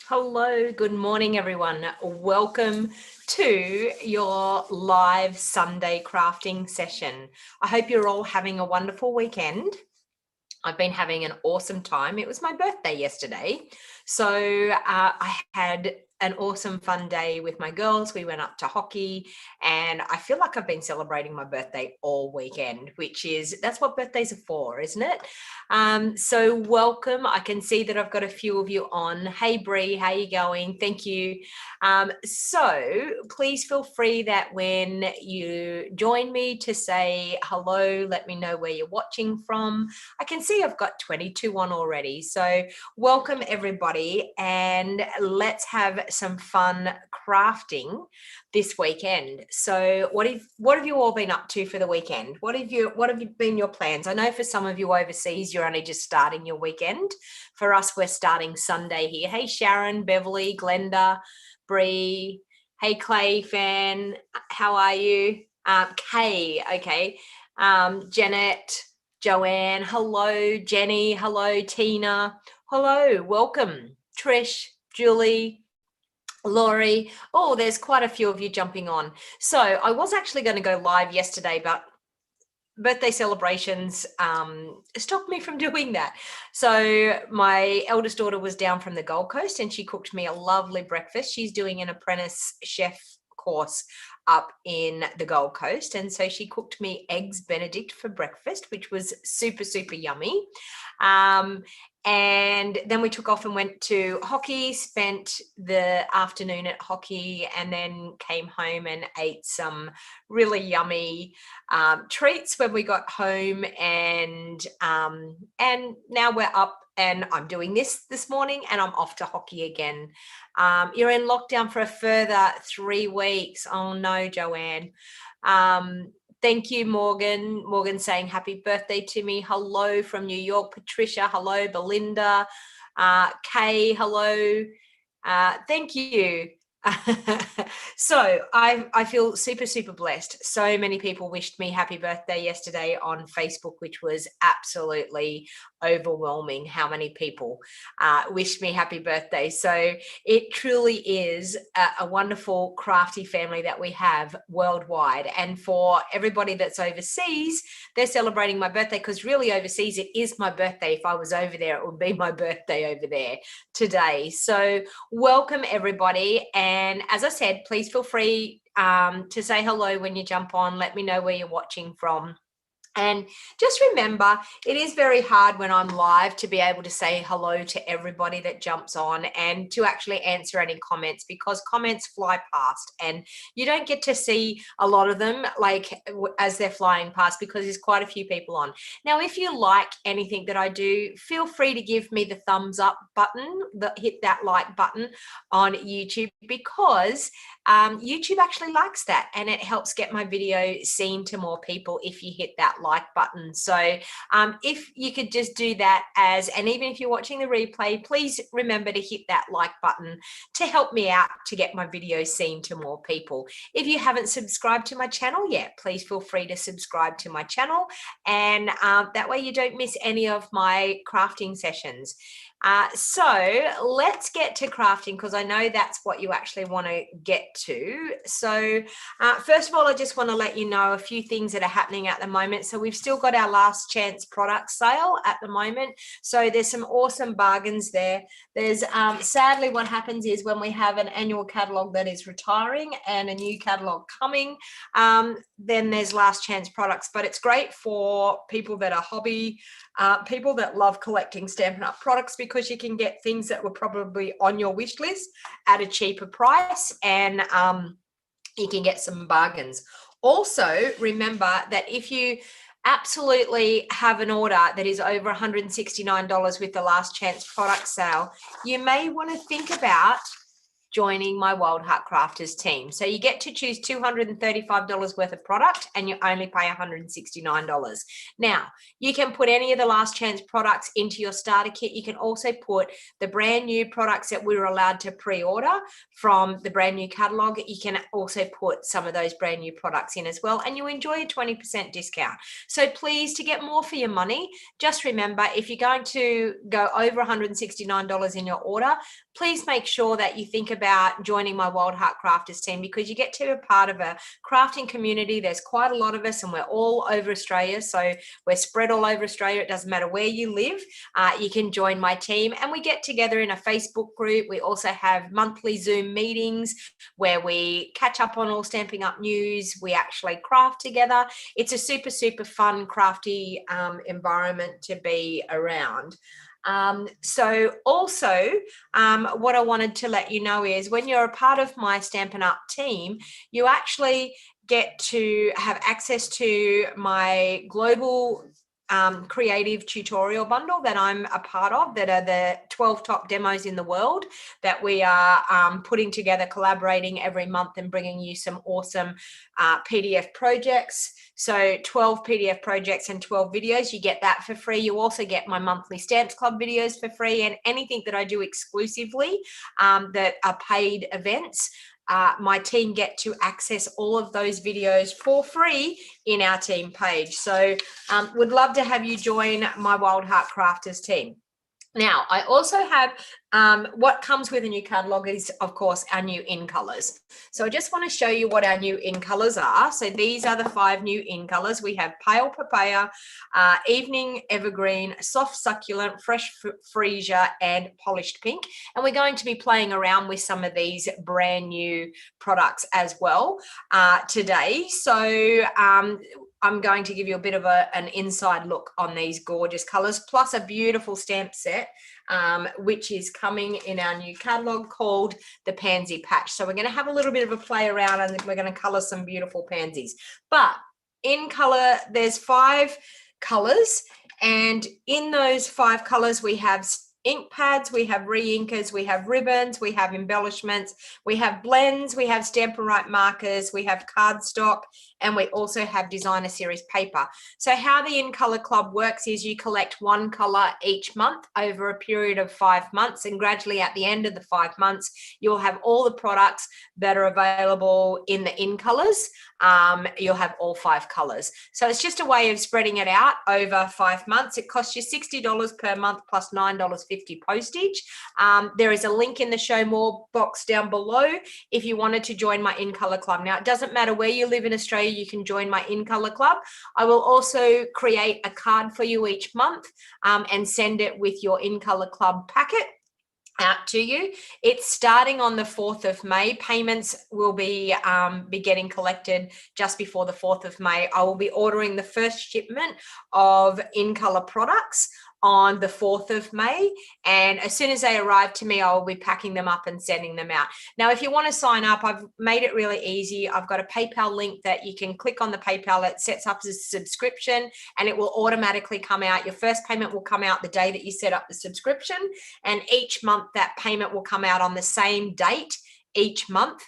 Hello, good morning, everyone. Welcome to your live Sunday crafting session. I hope you're all having a wonderful weekend. I've been having an awesome time. It was my birthday yesterday. So I had an awesome fun day with my girls. We went up to hockey and I feel like I've been celebrating my birthday all weekend, that's what birthdays are for, isn't it? So welcome. I can see that I've got a few of you on. Hey Bree, how you going? Thank you. So please feel free that when you join me to say hello, let me know where you're watching from. I can see I've got 22 on already. So welcome everybody and let's have some fun crafting this weekend. So what have you all been up to for the weekend? What have been your plans? I know for some of you overseas, you're only just starting your weekend. For us, we're starting Sunday here. Hey, Sharon, Beverly, Glenda, Bree. Hey, Clay fan, how are you? Kay, okay. Janet, Joanne, hello. Jenny, hello. Tina, hello. Welcome. Trish, Julie, Laurie. Oh, there's quite a few of you jumping on. So I was actually going to go live yesterday, but birthday celebrations stopped me from doing that. So my eldest daughter was down from the Gold Coast and she cooked me a lovely breakfast. She's doing an apprentice chef course up in the Gold Coast, and so she cooked me eggs Benedict for breakfast, which was super yummy. And then we took off and went to hockey, spent the afternoon at hockey, and then came home and ate some really yummy treats when we got home. And now we're up and I'm doing this morning and I'm off to hockey again. You're in lockdown for a further 3 weeks. Oh no, Joanne. Thank you, Morgan. Morgan saying happy birthday to me. Hello from New York. Patricia, hello. Belinda, Kay, hello. Thank you. So I feel super blessed. So many people wished me happy birthday yesterday on Facebook, which was absolutely overwhelming how many people wished me happy birthday. So it truly is a wonderful crafty family that we have worldwide. And for everybody that's overseas, they're celebrating my birthday, because really overseas it is my birthday. If I was over there, it would be my birthday over there today. So welcome everybody. And as I said, please feel free to say hello when you jump on. Let me know where you're watching from. And just remember, it is very hard when I'm live to be able to say hello to everybody that jumps on and to actually answer any comments, because comments fly past and you don't get to see a lot of them like as they're flying past, because there's quite a few people on. Now, if you like anything that I do, feel free to give me the thumbs up button, hit that like button on YouTube, because YouTube actually likes that and it helps get my video seen to more people if you hit that like button. So if you could just do that, and even if you're watching the replay, please remember to hit that like button to help me out to get my video seen to more people. If you haven't subscribed to my channel yet, please feel free to subscribe to my channel, and that way you don't miss any of my crafting sessions. So let's get to crafting, because I know that's what you actually want to get to. So first of all, I just want to let you know a few things that are happening at the moment. So we've still got our last chance product sale at the moment. So there's some awesome bargains there. There's sadly what happens is when we have an annual catalog that is retiring and a new catalog coming, then there's last chance products. But it's great for people that are hobby, people that love collecting Stampin' Up products, because you can get things that were probably on your wish list at a cheaper price, and you can get some bargains. Also, remember that if you absolutely have an order that is over $169 with the last chance product sale, you may want to think about joining my Wild Heart Crafters team. So you get to choose $235 worth of product and you only pay $169. Now, you can put any of the last chance products into your starter kit. You can also put the brand new products that we were allowed to pre-order from the brand new catalog. You can also put some of those brand new products in as well, and you enjoy a 20% discount. So please, to get more for your money, just remember, if you're going to go over $169 in your order, please make sure that you think about joining my Wild Heart Crafters team, because you get to be a part of a crafting community. There's quite a lot of us and we're all over Australia. So we're spread all over Australia. It doesn't matter where you live. You can join my team, and we get together in a Facebook group. We also have monthly Zoom meetings where we catch up on all Stampin' Up news. We actually craft together. It's a super, super fun, crafty environment to be around. So also what I wanted to let you know is when you're a part of my Stampin' Up team, you actually get to have access to my global creative tutorial bundle that I'm a part of, that are the 12 top demos in the world that we are putting together, collaborating every month and bringing you some awesome PDF projects. So 12 PDF projects and 12 videos, you get that for free. You also get my monthly Stamps Club videos for free, and anything that I do exclusively that are paid events. My team get to access all of those videos for free in our team page. So would love to have you join my Wild Heart Crafters team. Now, I also have what comes with a new catalog is, of course, our new in colors. So I just want to show you what our new in colors are. So these are the 5 new in colors. We have Pale Papaya, Evening Evergreen, Soft Succulent, Fresh Freesia, and Polished Pink. And we're going to be playing around with some of these brand new products as well today. So I'm going to give you a bit of an inside look on these gorgeous colors, plus a beautiful stamp set, which is coming in our new catalog called the Pansy Patch. So we're going to have a little bit of a play around, and we're going to color some beautiful pansies. But in color, there's 5 colors, and in those 5 colors, we have ink pads, we have re-inkers, we have ribbons, we have embellishments, we have blends, we have Stampin' Right markers, we have cardstock, and we also have designer series paper. So how the In Color Club works is you collect 1 color each month over a period of 5 months, and gradually at the end of the 5 months, you'll have all the products that are available in the in colors. You'll have all 5 colors. So it's just a way of spreading it out over 5 months. It costs you $60 per month plus $9.50 postage. There is a link in the show more box down below if you wanted to join my In Color Club. Now, it doesn't matter where you live in Australia, you can join my In Color Club. I will also create a card for you each month and send it with your In Color Club packet out to you. It's starting on the 4th of May. Payments will be getting collected just before the 4th of May. I will be ordering the first shipment of In Color products on the 4th of May, and as soon as they arrive to me, I will be packing them up and sending them out. Now, if you want to sign up, I've made it really easy. I've got a PayPal link that you can click on. The PayPal, it sets up as a subscription and it will automatically come out. Your first payment will come out the day that you set up the subscription, and each month that payment will come out on the same date each month.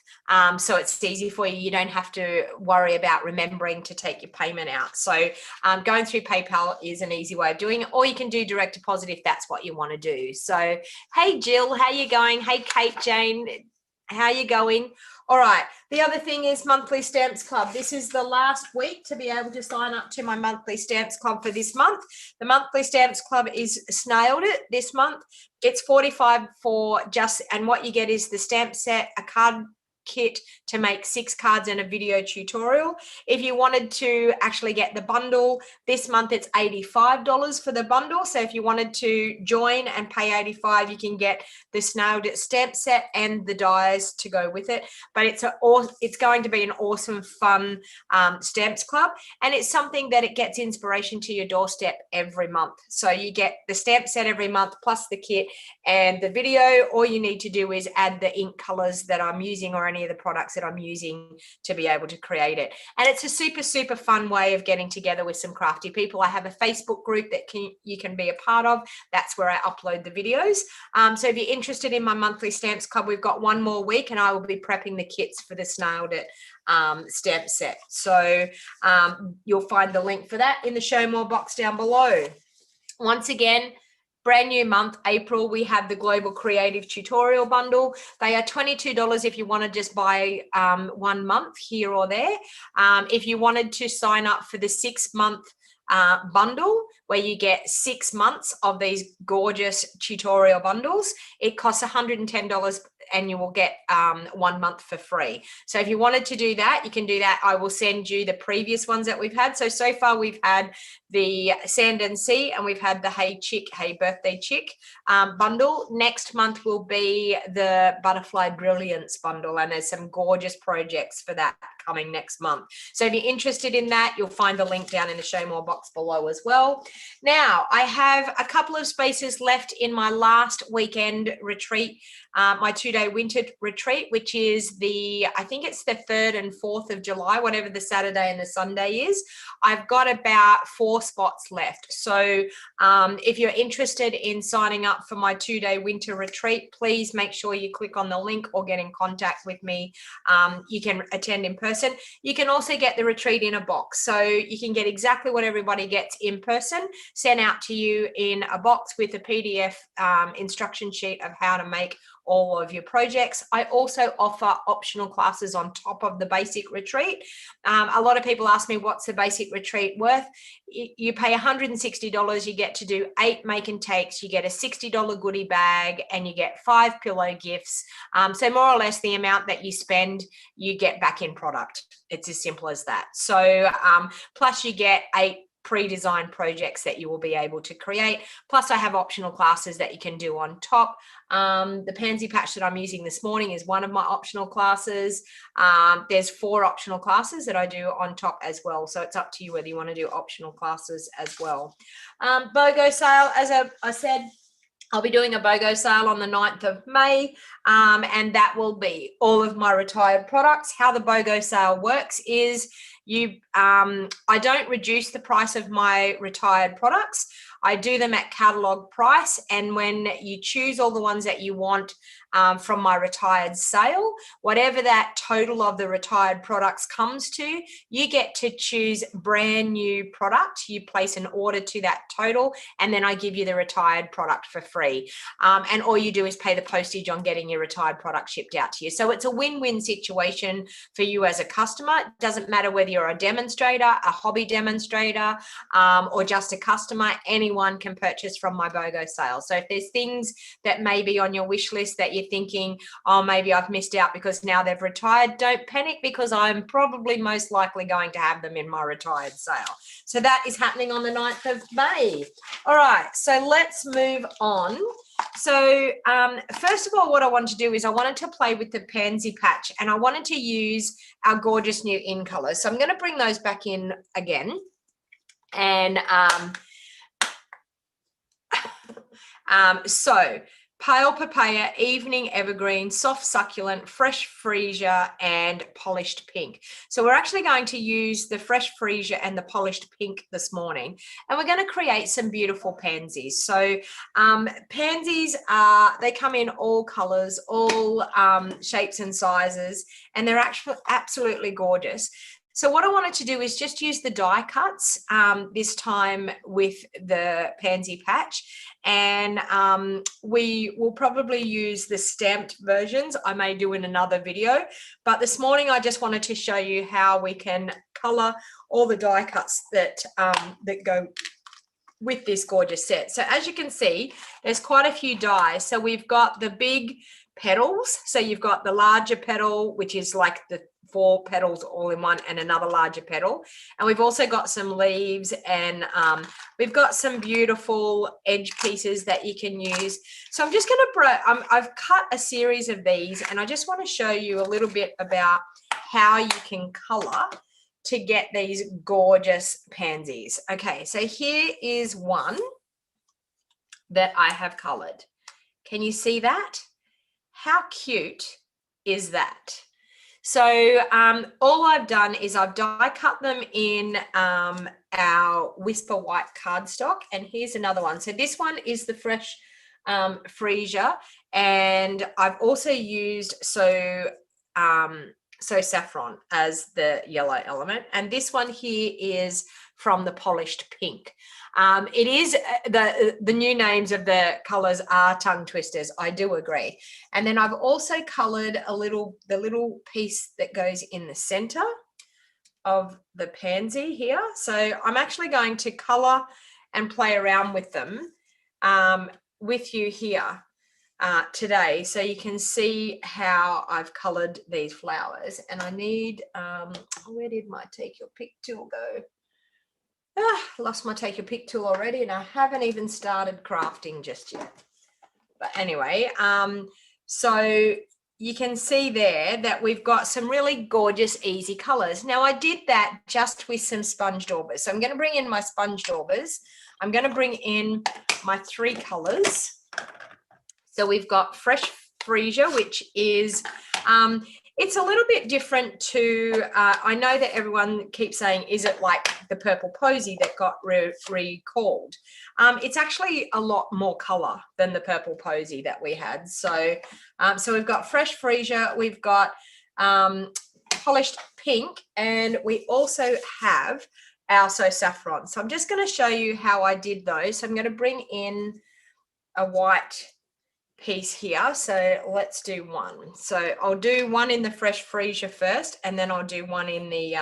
So it's easy for you. You don't have to worry about remembering to take your payment out. So going through PayPal is an easy way of doing it, or you can do direct deposit if that's what you want to do. So, hey, Jill, how you going? Hey, Kate Jane, how you going? All right. The other thing is monthly Stamps Club. This is the last week to be able to sign up to my monthly Stamps Club for this month. The monthly Stamps Club is Snailed It this month. It's $45 for just, and what you get is the stamp set, a card kit to make 6 cards and a video tutorial. If you wanted to actually get the bundle this month, it's $85 for the bundle. So if you wanted to join and pay $85, you can get the Snailed It stamp set and the dies to go with it. But it's going to be an awesome, fun Stamps Club, and it's something that it gets inspiration to your doorstep every month. So you get the stamp set every month plus the kit and the video. All you need to do is add the ink colors that I'm using or any of the products that I'm using to be able to create it. And it's a super, super fun way of getting together with some crafty people. I have a Facebook group that you can be a part of. That's where I upload the videos. So if you're interested in my monthly Stamps Club, we've got 1 more week and I will be prepping the kits for the Snailed It stamp set. So you'll find the link for that in the show more box down below. Once again, brand new month, April, we have the Global Creative Tutorial Bundle. They are $22 if you want to just buy 1 month here or there. If you wanted to sign up for the 6-month bundle where you get 6 months of these gorgeous tutorial bundles. It costs $110 and you will get 1 month for free. So if you wanted to do that, you can do that. I will send you the previous ones that we've had. So far we've had the Sand and Sea, and we've had the Hey Chick, Hey Birthday Chick bundle. Next month will be the Butterfly Brilliance bundle, and there's some gorgeous projects for that coming next month. So if you're interested in that, you'll find the link down in the show more box below as well. Now, I have a couple of spaces left in my last weekend retreat, my 2-day winter retreat, which is I think it's the 3rd and 4th of July, whatever the Saturday and the Sunday is. I've got about 4 spots left. So if you're interested in signing up for my 2-day winter retreat, please make sure you click on the link or get in contact with me. You can attend in person. You can also get the retreat in a box. So you can get exactly what everybody gets in person sent out to you in a box with a PDF instruction sheet of how to make all of your projects. I also offer optional classes on top of the basic retreat. A lot of people ask me, what's the basic retreat worth? You pay $160. You get to do 8 make and takes. You get a $60 goodie bag, and you get 5 pillow gifts. So more or less the amount that you spend, you get back in product. It's as simple as that. So plus you get 8 pre-designed projects that you will be able to create. Plus I have optional classes that you can do on top. The Pansy patch that I'm using this morning is one of my optional classes. There's 4 optional classes that I do on top as well. So it's up to you whether you want to do optional classes as well. BOGO sale, as I said, I'll be doing a BOGO sale on the 9th of May, and that will be all of my retired products. How the BOGO sale works is I don't reduce the price of my retired products. I do them at catalog price, and when you choose all the ones that you want from my retired sale, whatever that total of the retired products comes to, you get to choose brand new product. You place an order to that total, and then I give you the retired product for free. And all you do is pay the postage on getting your retired product shipped out to you. So it's a win-win situation for you as a customer. It doesn't matter whether you're a demonstrator, a hobby demonstrator, or just a customer. Anyone can purchase from my BOGO sale. So if there's things that may be on your wish list that you're thinking, oh, maybe I've missed out because now they've retired, don't panic, because I'm probably most likely going to have them in my retired sale. So that is happening on the 9th of May. All right, so let's move on. So first of all, what I wanted to do is I wanted to play with the Pansy patch, and I wanted to use our gorgeous new in colors. So I'm going to bring those back in again. And so pale papaya, evening evergreen, soft succulent, fresh freesia, and polished pink. So we're actually going to use the fresh freesia and the polished pink this morning, and we're going to create some beautiful pansies. So pansies they come in all colors, all shapes and sizes, and they're actually absolutely gorgeous. So what I wanted to do is just use the die cuts this time with the pansy patch, and we will probably use the stamped versions. I may do in another video, but this morning I just wanted to show you how we can color all the die cuts that that go with this gorgeous set. So as you can see, there's quite a few dies. So we've got the big petals. So you've got the larger petal, which is like the 4 petals all in one, and another larger petal. And we've also got some leaves, and we've got some beautiful edge pieces that you can use. So I'm just going to, I've cut a series of these, and I just want to show you a little bit about how you can color to get these gorgeous pansies. Okay, so here is one that I have colored. Can you see that? How cute is that? So all I've done is I've die cut them in our Whisper White cardstock, and here's another one. So this one is the fresh freesia, and I've also used so saffron as the yellow element, and this one here is from the polished pink. It is the new names of the colors are tongue twisters, I do agree. And then I've also colored the little piece that goes in the center of the pansy here. So I'm actually going to color and play around with them with you here today, so you can see how I've colored these flowers. And I need, where did my take your pick tool go? Lost my take your pick tool already, and I haven't even started crafting just yet. But anyway, so you can see there that we've got some really gorgeous, easy colors. Now I did that just with some sponge daubers. So I'm going to bring in my sponge daubers. I'm going to bring in my 3 colors. So we've got Fresh Freesia, which is, it's a little bit different to, I know that everyone keeps saying, is it like the Purple Posy that got recalled? It's actually a lot more color than the Purple Posy that we had. So, so we've got Fresh Freesia, we've got Polished Pink, and we also have our So Saffron. So I'm just going to show you how I did those. So I'm going to bring in a white piece here. So let's do one. So I'll do one in the Fresh Freesia first, and then I'll do one in the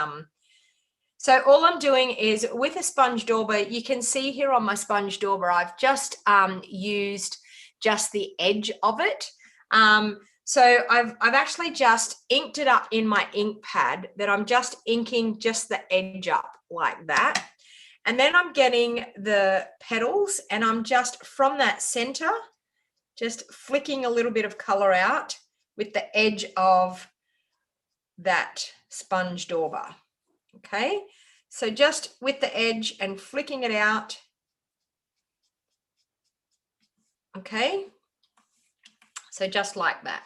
so all I'm doing is with a sponge dauber. You can see here on my sponge dauber, I've just used just the edge of it. So I've actually just inked it up in my ink pad, that I'm just inking just the edge up like that. And then I'm getting the petals, and I'm just from that center just flicking a little bit of color out with the edge of that sponge dauber. Okay, so just with the edge and flicking it out. Okay, so just like that.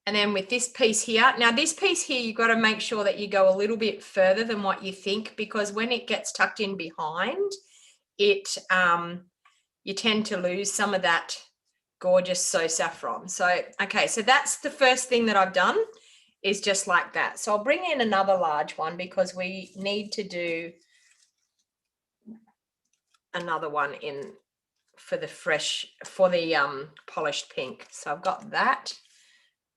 And then with this piece here, now this piece here, you've got to make sure that you go a little bit further than what you think, because when it gets tucked in behind, it you tend to lose some of that gorgeous So Saffron. So, okay, so that's the first thing that I've done, is just like that. So I'll bring in another large one because we need to do another one in for the polished pink. So I've got that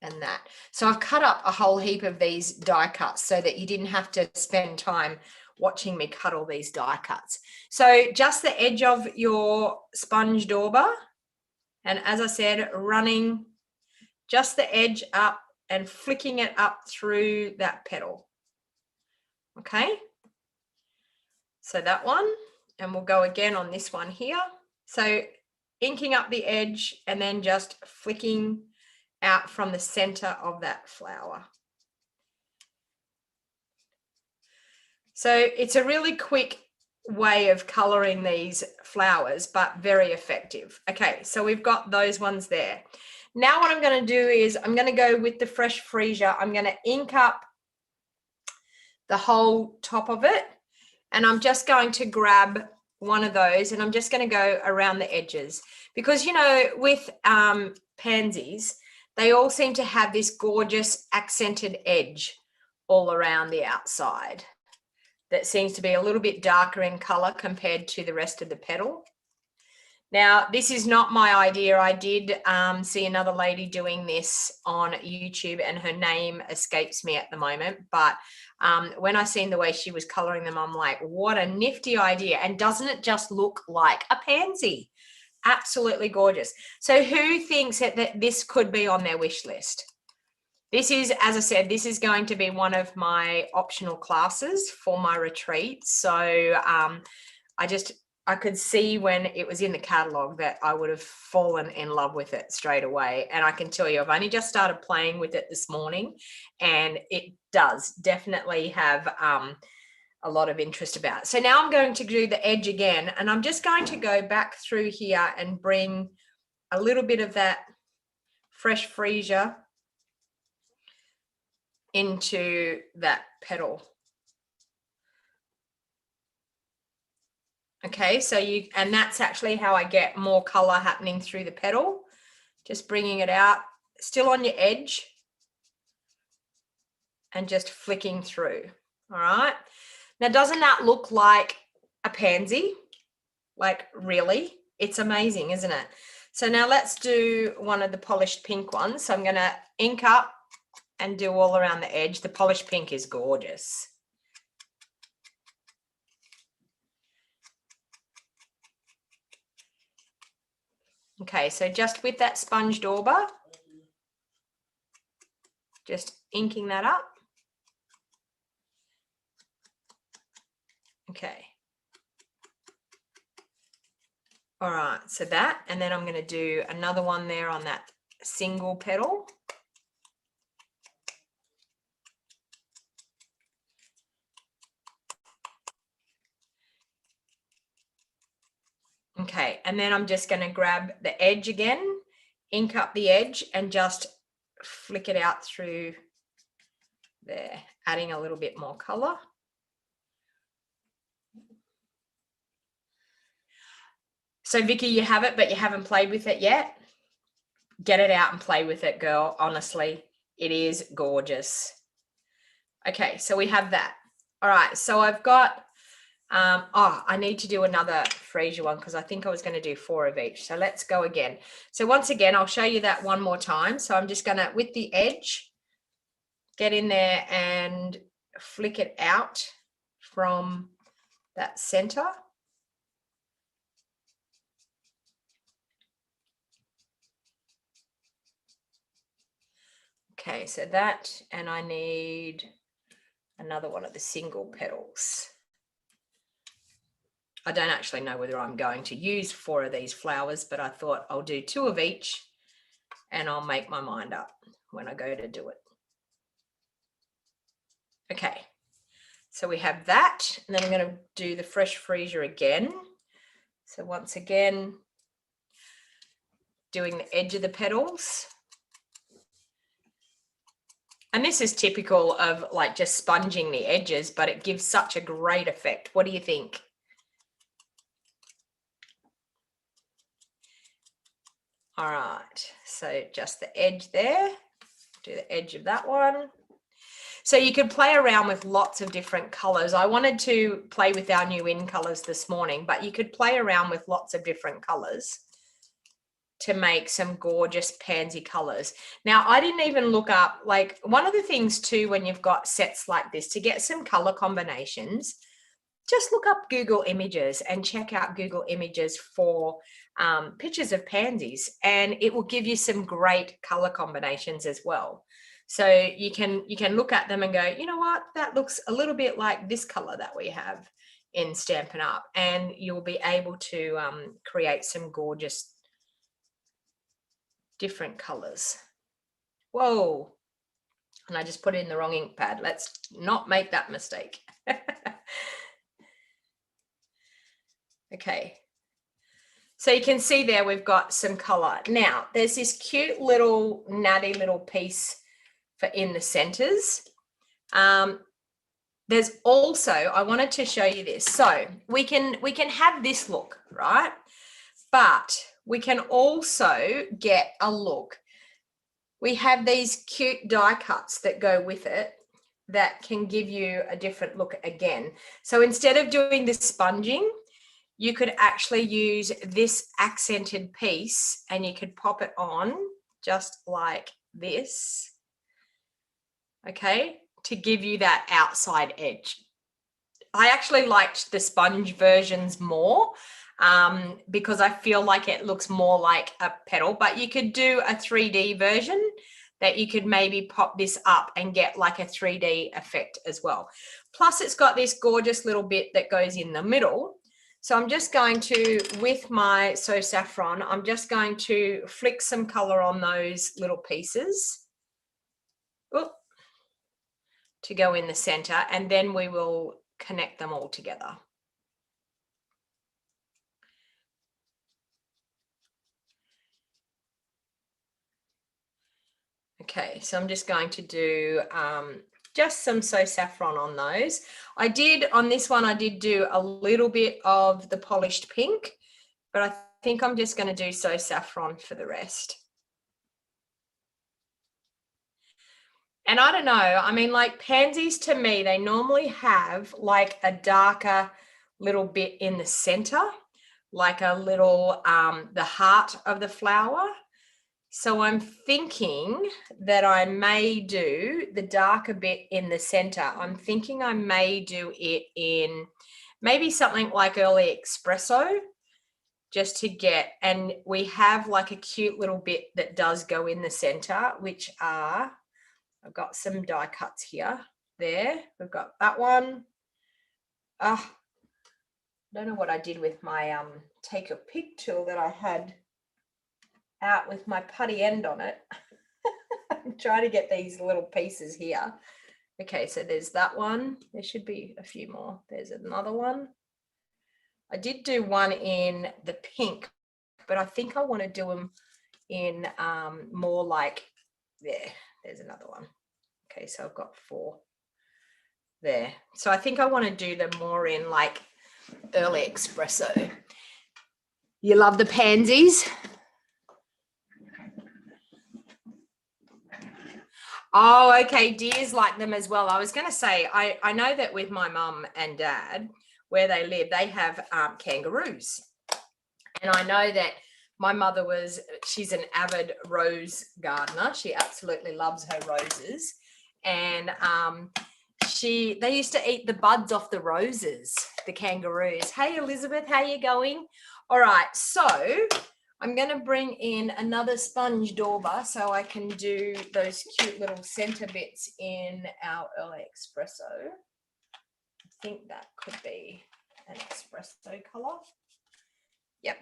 and that. So I've cut up a whole heap of these die cuts so that you didn't have to spend time watching me cut all these die cuts. So just the edge of your sponge dauber, and as I said, running just the edge up and flicking it up through that petal. Okay, so that one, and we'll go again on this one here. So inking up the edge and then just flicking out from the center of that flower. So it's a really quick way of coloring these flowers, but very effective. Okay, so we've got those ones there. Now what I'm going to do is I'm going to go with the Fresh Freesia. I'm going to ink up the whole top of it, and I'm just going to grab one of those, and I'm just going to go around the edges, because, you know, with pansies, they all seem to have this gorgeous accented edge all around the outside that seems to be a little bit darker in color compared to the rest of the petal. Now, this is not my idea. I did see another lady doing this on YouTube, and her name escapes me at the moment. But when I seen the way she was coloring them, I'm like, what a nifty idea. And doesn't it just look like a pansy? Absolutely gorgeous. So who thinks that this could be on their wish list? This is, as I said, this is going to be one of my optional classes for my retreat. So I could see when it was in the catalogue that I would have fallen in love with it straight away. And I can tell you, I've only just started playing with it this morning, and it does definitely have a lot of interest about it. So now I'm going to do the edge again, and I'm just going to go back through here and bring a little bit of that Fresh Freesia into that petal. Okay, so and that's actually how I get more color happening through the petal. Just bringing it out, still on your edge, and just flicking through. All right. Now, doesn't that look like a pansy? Like, really? It's amazing, isn't it? So now let's do one of the polished pink ones. So I'm going to ink up and do all around the edge. The polished pink is gorgeous. Okay, so just with that sponge dauber, just inking that up. Okay. All right, so that, and then I'm going to do another one there on that single petal. Okay, and then I'm just going to grab the edge again, ink up the edge, and just flick it out through there, adding a little bit more color. So Vicky, you have it, but you haven't played with it yet. Get it out and play with it, girl. Honestly, it is gorgeous. Okay, so we have that. All right, so I've got, I need to do another freesia one because I think I was going to do 4 of each. So let's go again. So once again, I'll show you that one more time. So I'm just going to, with the edge, get in there and flick it out from that center. Okay, so that, and I need another one of the single petals. I don't actually know whether I'm going to use 4 of these flowers, but I thought I'll do 2 of each and I'll make my mind up when I go to do it. Okay, so we have that, and then I'm going to do the fresh freesia again. So once again, doing the edge of the petals. And this is typical of like just sponging the edges, but it gives such a great effect. What do you think? All right, so just the edge there, do the edge of that one. So you can play around with lots of different colors. I wanted to play with our new in colors this morning, but you could play around with lots of different colors to make some gorgeous pansy colors. Now, I didn't even look up, like, one of the things too, when you've got sets like this, to get some color combinations, just look up Google Images and check out Google Images for pictures of pansies, and it will give you some great color combinations as well. So you can look at them and go, you know what, that looks a little bit like this color that we have in Stampin' Up, and you'll be able to create some gorgeous different colors. Whoa, and I just put it in the wrong ink pad. Let's not make that mistake. Okay, so you can see there we've got some color. Now there's this cute little natty little piece for in the centers. There's also, I wanted to show you this. So we can have this look, right? But we can also get a look. We have these cute die cuts that go with it that can give you a different look again. So instead of doing this sponging, you could actually use this accented piece and you could pop it on just like this, okay, to give you that outside edge. I actually liked the sponge versions more because I feel like it looks more like a petal, but you could do a 3D version that you could maybe pop this up and get like a 3D effect as well. Plus it's got this gorgeous little bit that goes in the middle. So I'm just going to, with my So Saffron, I'm just going to flick some color on those little pieces to go in the center, and then we will connect them all together. Okay, so I'm just going to do just some So Saffron on those. I did, on this one, I did do a little bit of the polished pink, but I think I'm just going to do So Saffron for the rest. And I don't know, I mean, like pansies to me, they normally have like a darker little bit in the center, like a little, the heart of the flower. So I'm thinking that I may do the darker bit in the center. I'm thinking I may do it in maybe something like early espresso, just to get, and we have like a cute little bit that does go in the center, which are, I've got some die cuts here. There, we've got that one. I don't know what I did with my take a pic tool that I had out with my putty end on it. I'm trying to get these little pieces here. Okay, so there's that one. There should be a few more. There's another one. I did do one in the pink, but I think I want to do them in more like there. There's another one. Okay, so I've got 4 there. So I think I want to do them more in like early espresso. You love the pansies? Oh, okay. Deers like them as well. I was going to say, I know that with my mum and dad, where they live, they have kangaroos. And I know that my mother she's an avid rose gardener. She absolutely loves her roses. And they used to eat the buds off the roses, the kangaroos. Hey, Elizabeth, how you going? All right, so I'm going to bring in another sponge dauber so I can do those cute little center bits in our early espresso. I think that could be an espresso color. Yep.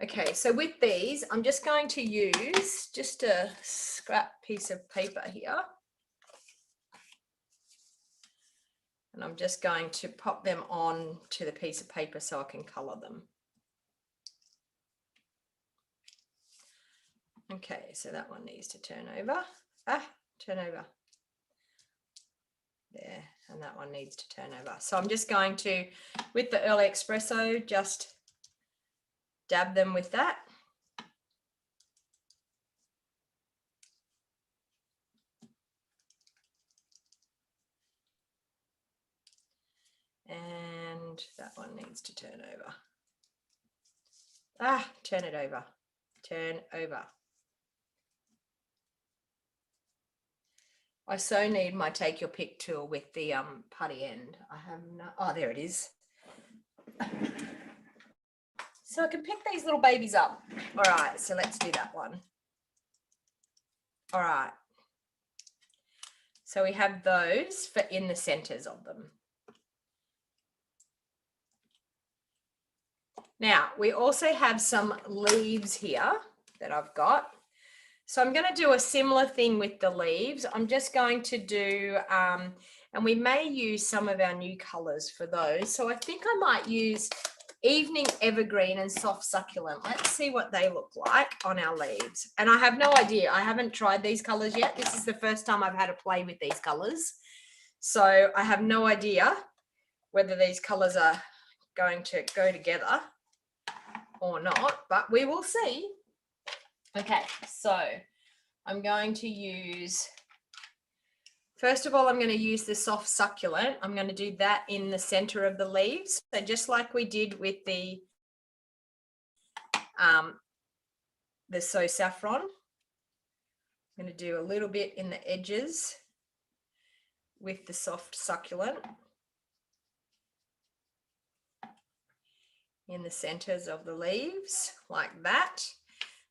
Okay, so with these, I'm just going to use just a scrap piece of paper here. And I'm just going to pop them on to the piece of paper so I can color them. Okay, so that one needs to turn over. Turn over. There, and that one needs to turn over. So I'm just going to, with the early espresso, just dab them with that. And that one needs to turn over. Turn it over. Turn over. I so need my take your pick tool with the putty end. I have no, oh, there it is. So I can pick these little babies up. All right, so let's do that one. All right. So we have those for in the centers of them. Now, we also have some leaves here that I've got. So I'm going to do a similar thing with the leaves. I'm just going to do, and we may use some of our new colors for those. So I think I might use Evening Evergreen and Soft Succulent. Let's see what they look like on our leaves. And I have no idea. I haven't tried these colors yet. This is the first time I've had to play with these colors. So I have no idea whether these colors are going to go together or not, but we will see. Okay, so I'm going to use, first of all, I'm going to use the Soft Succulent. I'm going to do that in the center of the leaves. So just like we did with the So Saffron, I'm going to do a little bit in the edges with the Soft Succulent in the centers of the leaves like that.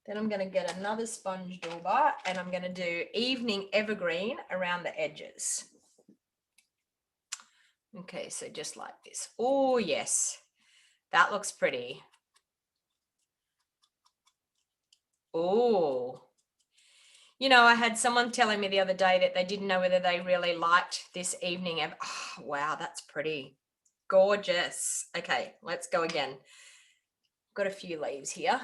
Then I'm going to get another sponge dauber and I'm going to do Evening Evergreen around the edges. Okay, so just like this. Oh, yes, that looks pretty. Oh, you know, I had someone telling me the other day that they didn't know whether they really liked this Evening. Oh, wow, that's pretty. Gorgeous. Okay, let's go again. Got a few leaves here.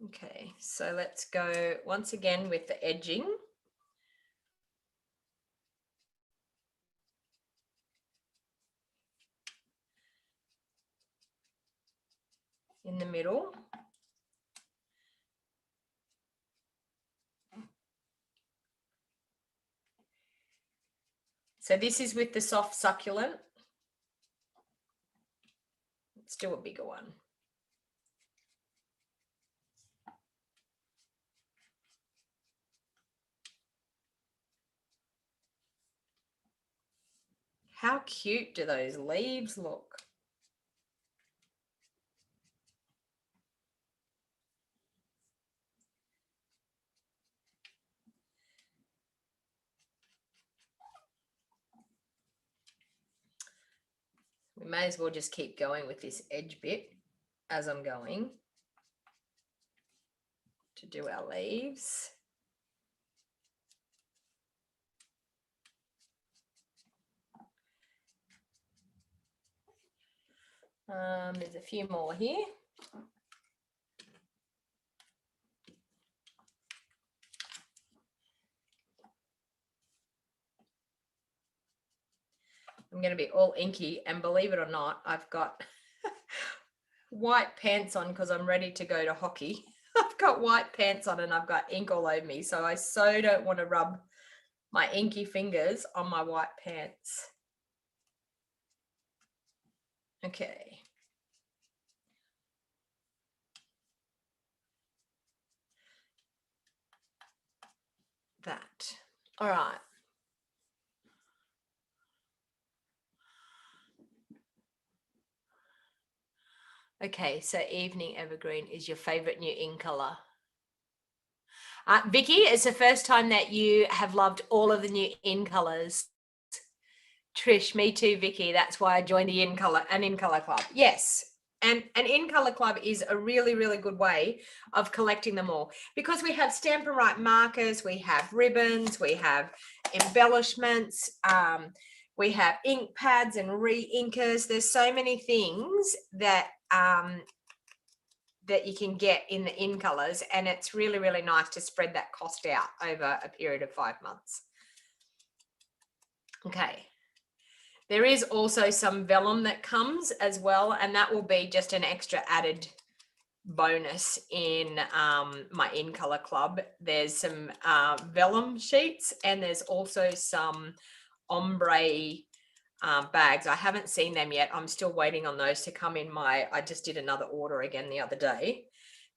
Okay, so let's go once again with the edging. In the middle. So this is with the Soft Succulent. Let's do a bigger one. How cute do those leaves look? We may as well just keep going with this edge bit as I'm going to do our leaves. There's a few more here. I'm going to be all inky, and believe it or not, I've got white pants on because I'm ready to go to hockey. I've got white pants on and I've got ink all over me, so I so don't want to rub my inky fingers on my white pants. Okay. That. All right. Okay, so Evening Evergreen is your favorite new in color. Vicky, it's the first time that you have loved all of the new in colors. Trish, me too, Vicky. That's why I joined the in color club. Yes. And an in color club is a really, really good way of collecting them all, because we have Stampin' Up markers, we have ribbons, we have embellishments, we have ink pads and re-inkers. There's so many things that that you can get in the in colors, and it's really, really nice to spread that cost out over a period of 5 months. Okay. There is also some vellum that comes as well, and that will be just an extra added bonus in my in color club. There's some vellum sheets, and there's also some ombre bags. I haven't seen them yet. I'm still waiting on those to come in. I just did another order again the other day,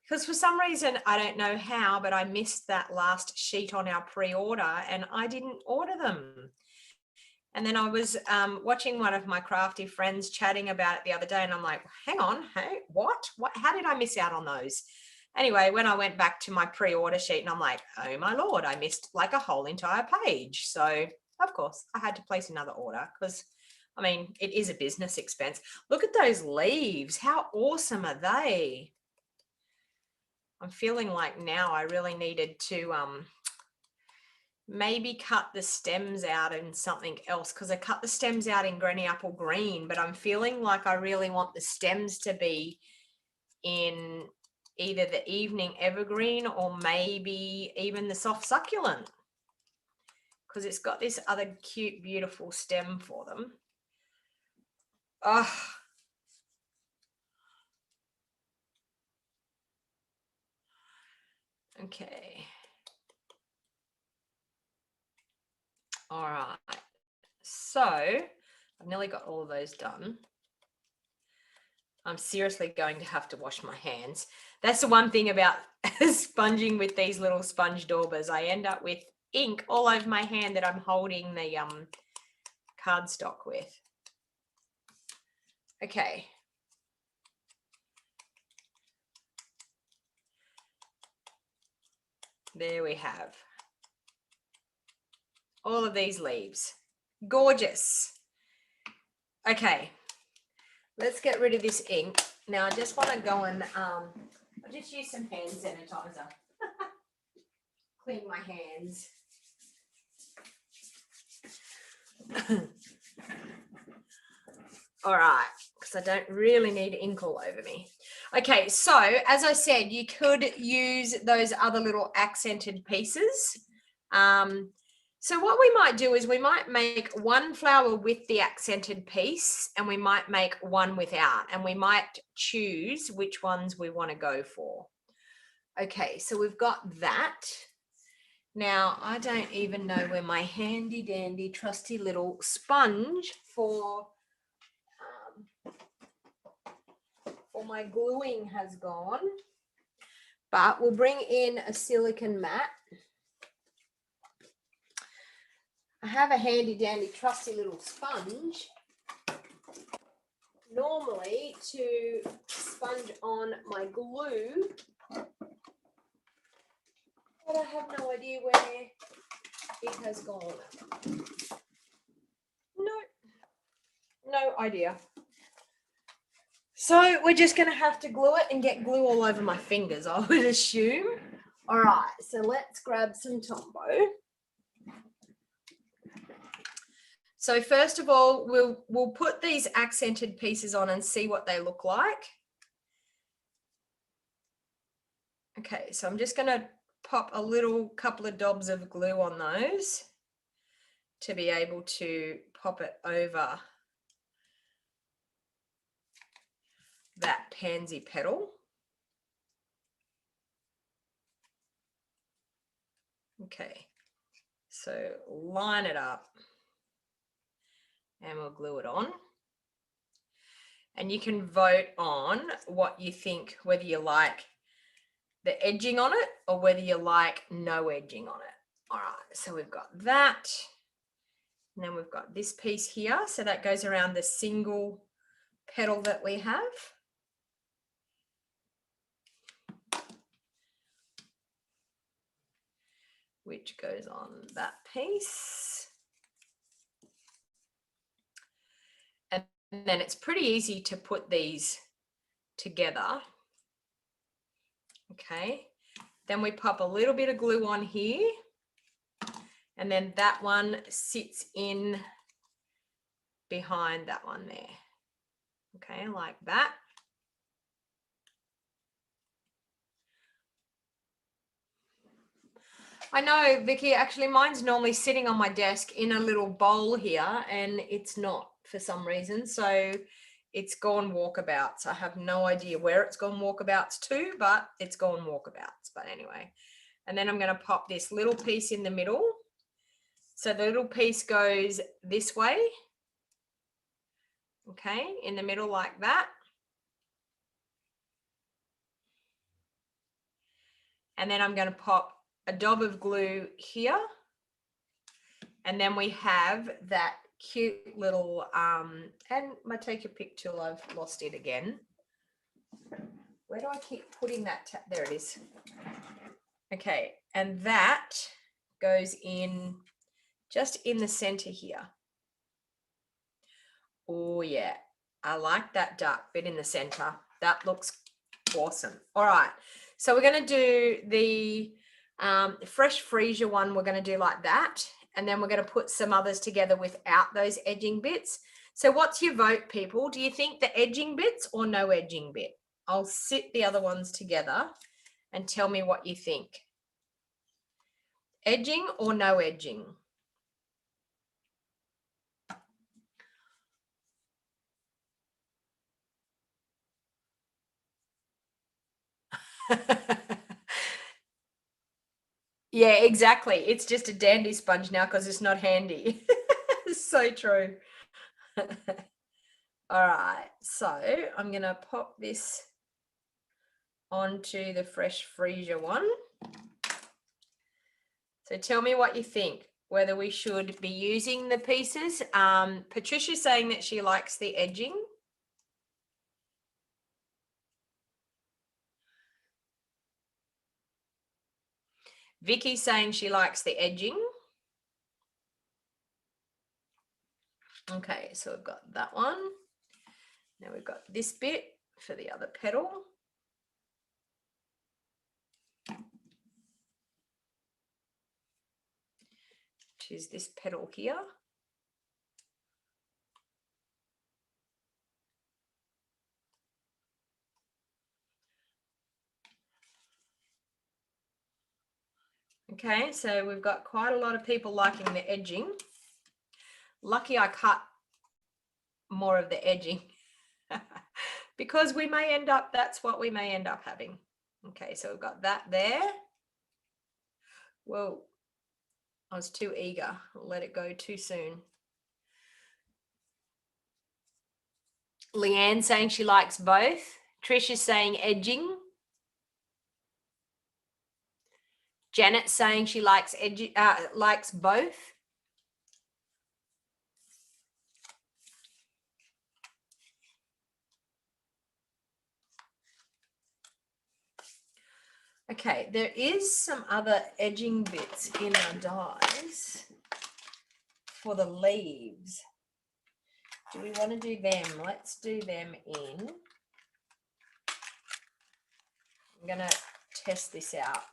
because for some reason, I don't know how, but I missed that last sheet on our pre-order and I didn't order them. And then I was watching one of my crafty friends chatting about it the other day, and I'm like, hang on, hey, what? How did I miss out on those? Anyway, when I went back to my pre-order sheet, and I'm like, oh my Lord, I missed like a whole entire page. So of course I had to place another order, because I mean, it is a business expense. Look at those leaves. How awesome are they? I'm feeling like now I really needed to maybe cut the stems out in something else, because I cut the stems out in Granny Apple Green, but I'm feeling like I really want the stems to be in either the Evening Evergreen or maybe even the Soft Succulent, because it's got this other cute, beautiful stem for them. Oh, okay. All right. So I've nearly got all of those done. I'm seriously going to have to wash my hands. That's the one thing about sponging with these little sponge daubers. I end up with ink all over my hand that I'm holding the cardstock with. Okay. There we have all of these leaves. Gorgeous. Okay. Let's get rid of this ink. Now I just want to go and I'll just use some hand sanitizer. Clean my hands. All right, because I don't really need ink all over me. Okay, so as I said, you could use those other little accented pieces. So what we might do is we might make one flower with the accented piece, and we might make one without, and we might choose which ones we want to go for. Okay, so we've got that. Now, I don't even know where my handy dandy trusty little sponge for or my gluing has gone. But we'll bring in a silicone mat. I have a handy dandy trusty little sponge normally to sponge on my glue, but I have no idea where it has gone. No idea. So we're just going to have to glue it and get glue all over my fingers, I would assume. All right, so let's grab some Tombow. So first of all, we'll put these accented pieces on and see what they look like. Okay, so I'm just going to pop a little couple of dobs of glue on those to be able to pop it over that pansy petal. Okay, so line it up and we'll glue it on. And you can vote on what you think, whether you like the edging on it or whether you like no edging on it. All right, so we've got that. And then we've got this piece here. So that goes around the single petal that we have. Which goes on that piece. And then it's pretty easy to put these together. Okay, then we pop a little bit of glue on here, and then that one sits in behind that one there. Okay, like that. I know, Vicky, actually mine's normally sitting on my desk in a little bowl here, and it's not for some reason. So it's gone walkabouts. I have no idea where it's gone walkabouts to, but it's gone walkabouts. But anyway, and then I'm going to pop this little piece in the middle. So the little piece goes this way. Okay, in the middle like that. And then I'm going to pop a dab of glue here. And then we have that cute little, and my take a pic tool, I've lost it again. Where do I keep putting that? There it is. Okay, and that goes in just in the center here. Oh yeah, I like that dark bit in the center. That looks awesome. All right, so we're going to do the fresh freesia one. We're going to do like that, and then we're going to put some others together without those edging bits. So what's your vote, people? Do you think the edging bits or no edging bit? I'll sit the other ones together and tell me what you think. Edging or no edging? Yeah, exactly. It's just a dandy sponge now because it's not handy. So true. All right, so I'm going to pop this onto the fresh freesia one. So tell me what you think, whether we should be using the pieces. Patricia's saying that she likes the edging. Vicky's saying she likes the edging. Okay, so we've got that one. Now we've got this bit for the other petal. Which is this petal here. Okay, so we've got quite a lot of people liking the edging. Lucky I cut more of the edging because we may end up, that's what we may end up having. Okay, so we've got that there. Whoa, I was too eager. I'll let it go too soon. Leanne saying she likes both. Trish is saying edging. Janet's saying she likes likes both. Okay, there is some other edging bits in our dies for the leaves. Do we want to do them? Let's do them in. I'm going to test this out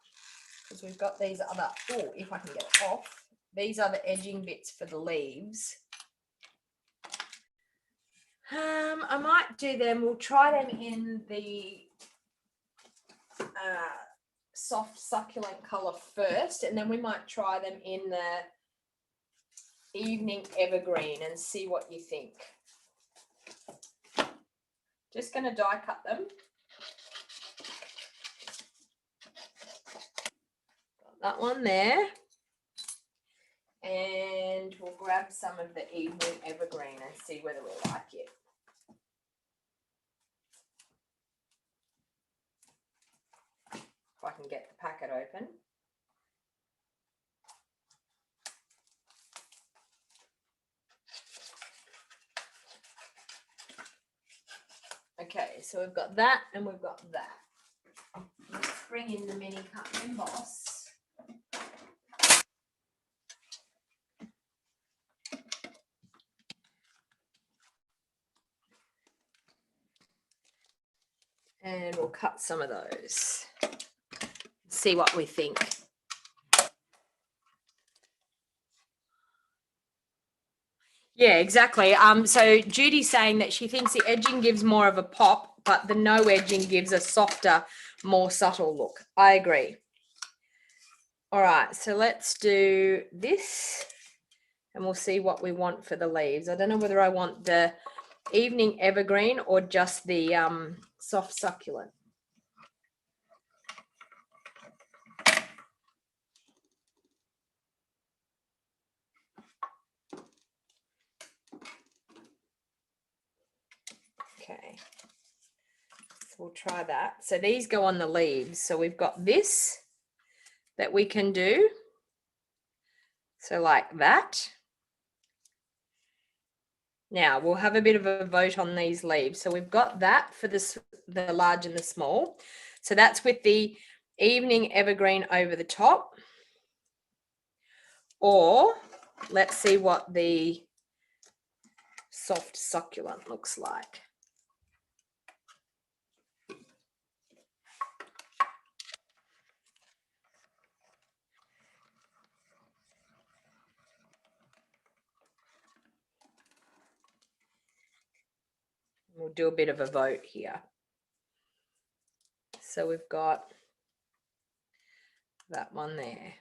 because we've got these other, oh, if I can get it off, these are the edging bits for the leaves. I might do them, we'll try them in the soft succulent colour first, and then we might try them in the evening evergreen and see what you think. Just going to die cut them. Got that one there. And we'll grab some of the evening evergreen and see whether we like it. If I can get the packet open. Okay, so we've got that and we've got that. Let's bring in the mini cut emboss. And we'll cut some of those. See what we think. Yeah, exactly. So Judy's saying that she thinks the edging gives more of a pop, but the no edging gives a softer, more subtle look. I agree. All right, so let's do this and we'll see what we want for the leaves. I don't know whether I want the evening evergreen or just the soft succulent. Okay, so we'll try that. So these go on the leaves. So we've got this that we can do. So like that. Now we'll have a bit of a vote on these leaves. So we've got that for the large and the small. So that's with the evening evergreen over the top. Or let's see what the soft succulent looks like. We'll do a bit of a vote here. So we've got that one there.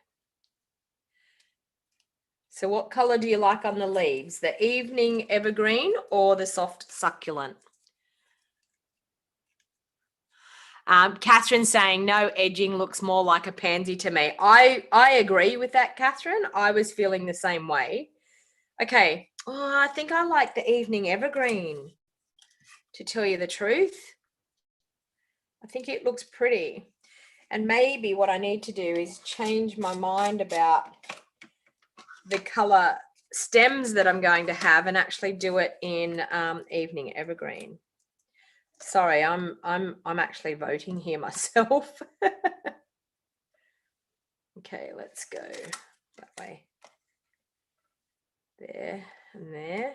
So what color do you like on the leaves? The evening evergreen or the soft succulent? Catherine saying no edging looks more like a pansy to me. I agree with that, Catherine. I was feeling the same way. Okay. Oh, I think I like the evening evergreen, to tell you the truth. I think it looks pretty. And maybe what I need to do is change my mind about the color stems that I'm going to have and actually do it in evening evergreen. Sorry, I'm actually voting here myself. Okay, let's go that way. There and there.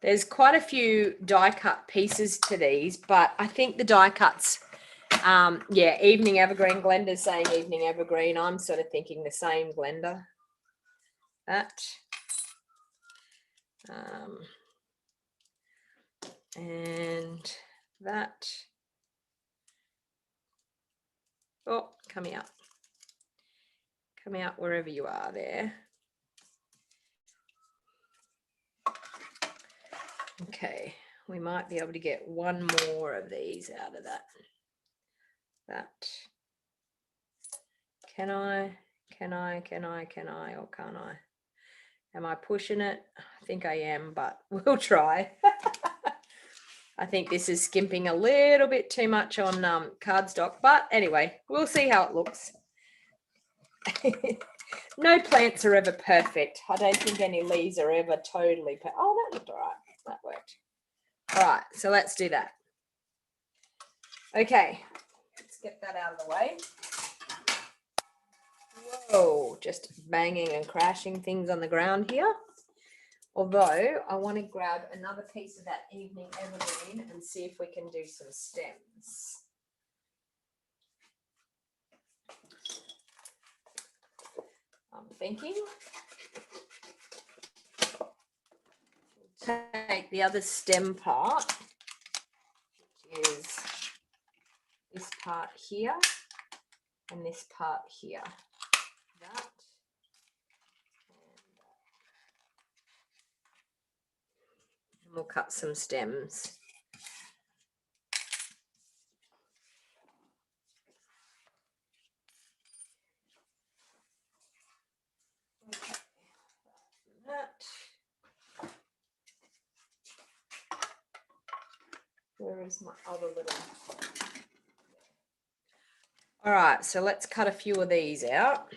There's quite a few die cut pieces to these, but I think the die cuts, yeah, evening evergreen. Glenda's saying evening evergreen. I'm sort of thinking the same, Glenda. That. And that. Oh, come out. Come out wherever you are there. Okay, we might be able to get one more of these out of that. Can I, or can't I? Am I pushing it? I think I am, but we'll try. I think this is skimping a little bit too much on cardstock, but anyway, we'll see how it looks. No plants are ever perfect. I don't think any leaves are ever totally perfect. Oh, that looked all right. That worked. All right, so let's do that. Okay, let's get that out of the way. Whoa, just banging and crashing things on the ground here. Although I want to grab another piece of that evening evergreen and see if we can do some stems. I'm thinking. Take the other stem part, which is this part here and this part here. That. And we'll cut some stems. Okay. That. Where is my other little... All right, so let's cut a few of these out.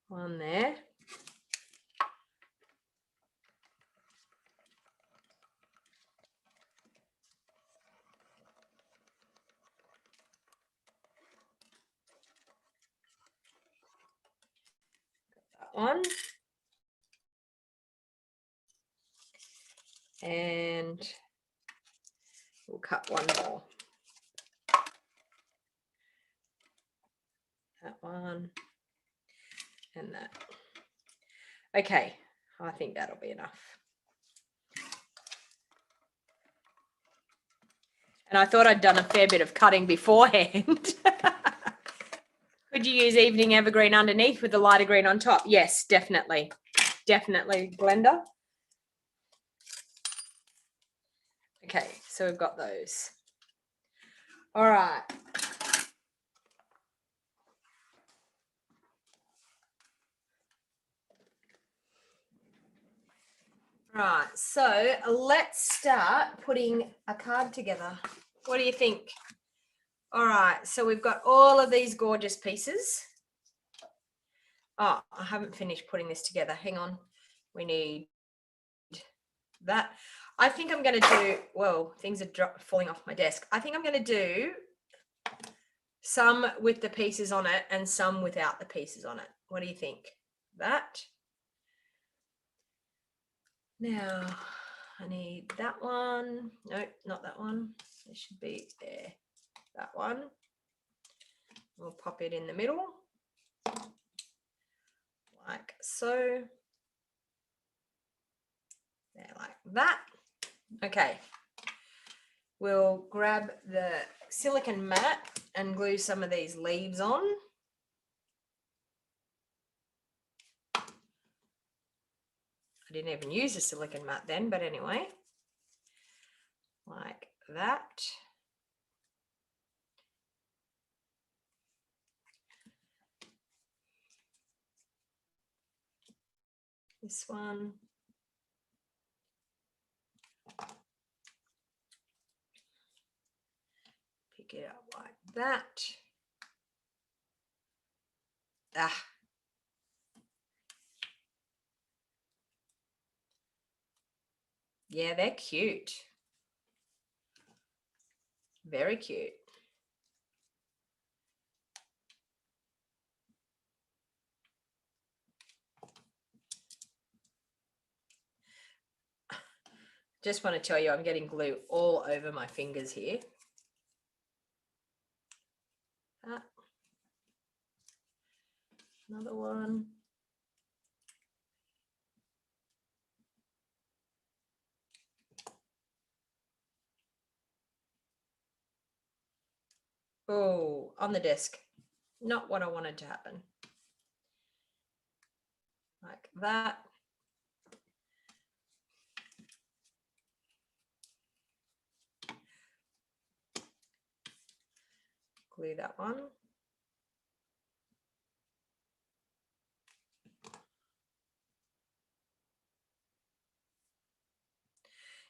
One there. That one. And we'll cut one more. That one. And that. Okay, I think that'll be enough. And I thought I'd done a fair bit of cutting beforehand. Could you use evening evergreen underneath with the lighter green on top? Yes, definitely. Definitely, Glenda. Okay, so we've got those. All right. Right, so let's start putting a card together. What do you think? All right, so we've got all of these gorgeous pieces. Oh, I haven't finished putting this together. Hang on. We need that. I think I'm going to do, whoa, things are falling off my desk. I think I'm going to do some with the pieces on it and some without the pieces on it. What do you think? That. Now, I need that one. Nope, not that one. It should be there. That one. We'll pop it in the middle. Like so. There, like that. Okay. We'll grab the silicone mat and glue some of these leaves on. I didn't even use a silicone mat then, but anyway, like that. This one. Pick it up like that. Ah. Yeah, they're cute. Very cute. Just want to tell you, I'm getting glue all over my fingers here. Ah. Another one. Oh, on the desk. Not what I wanted to happen. Like that. Glue that one.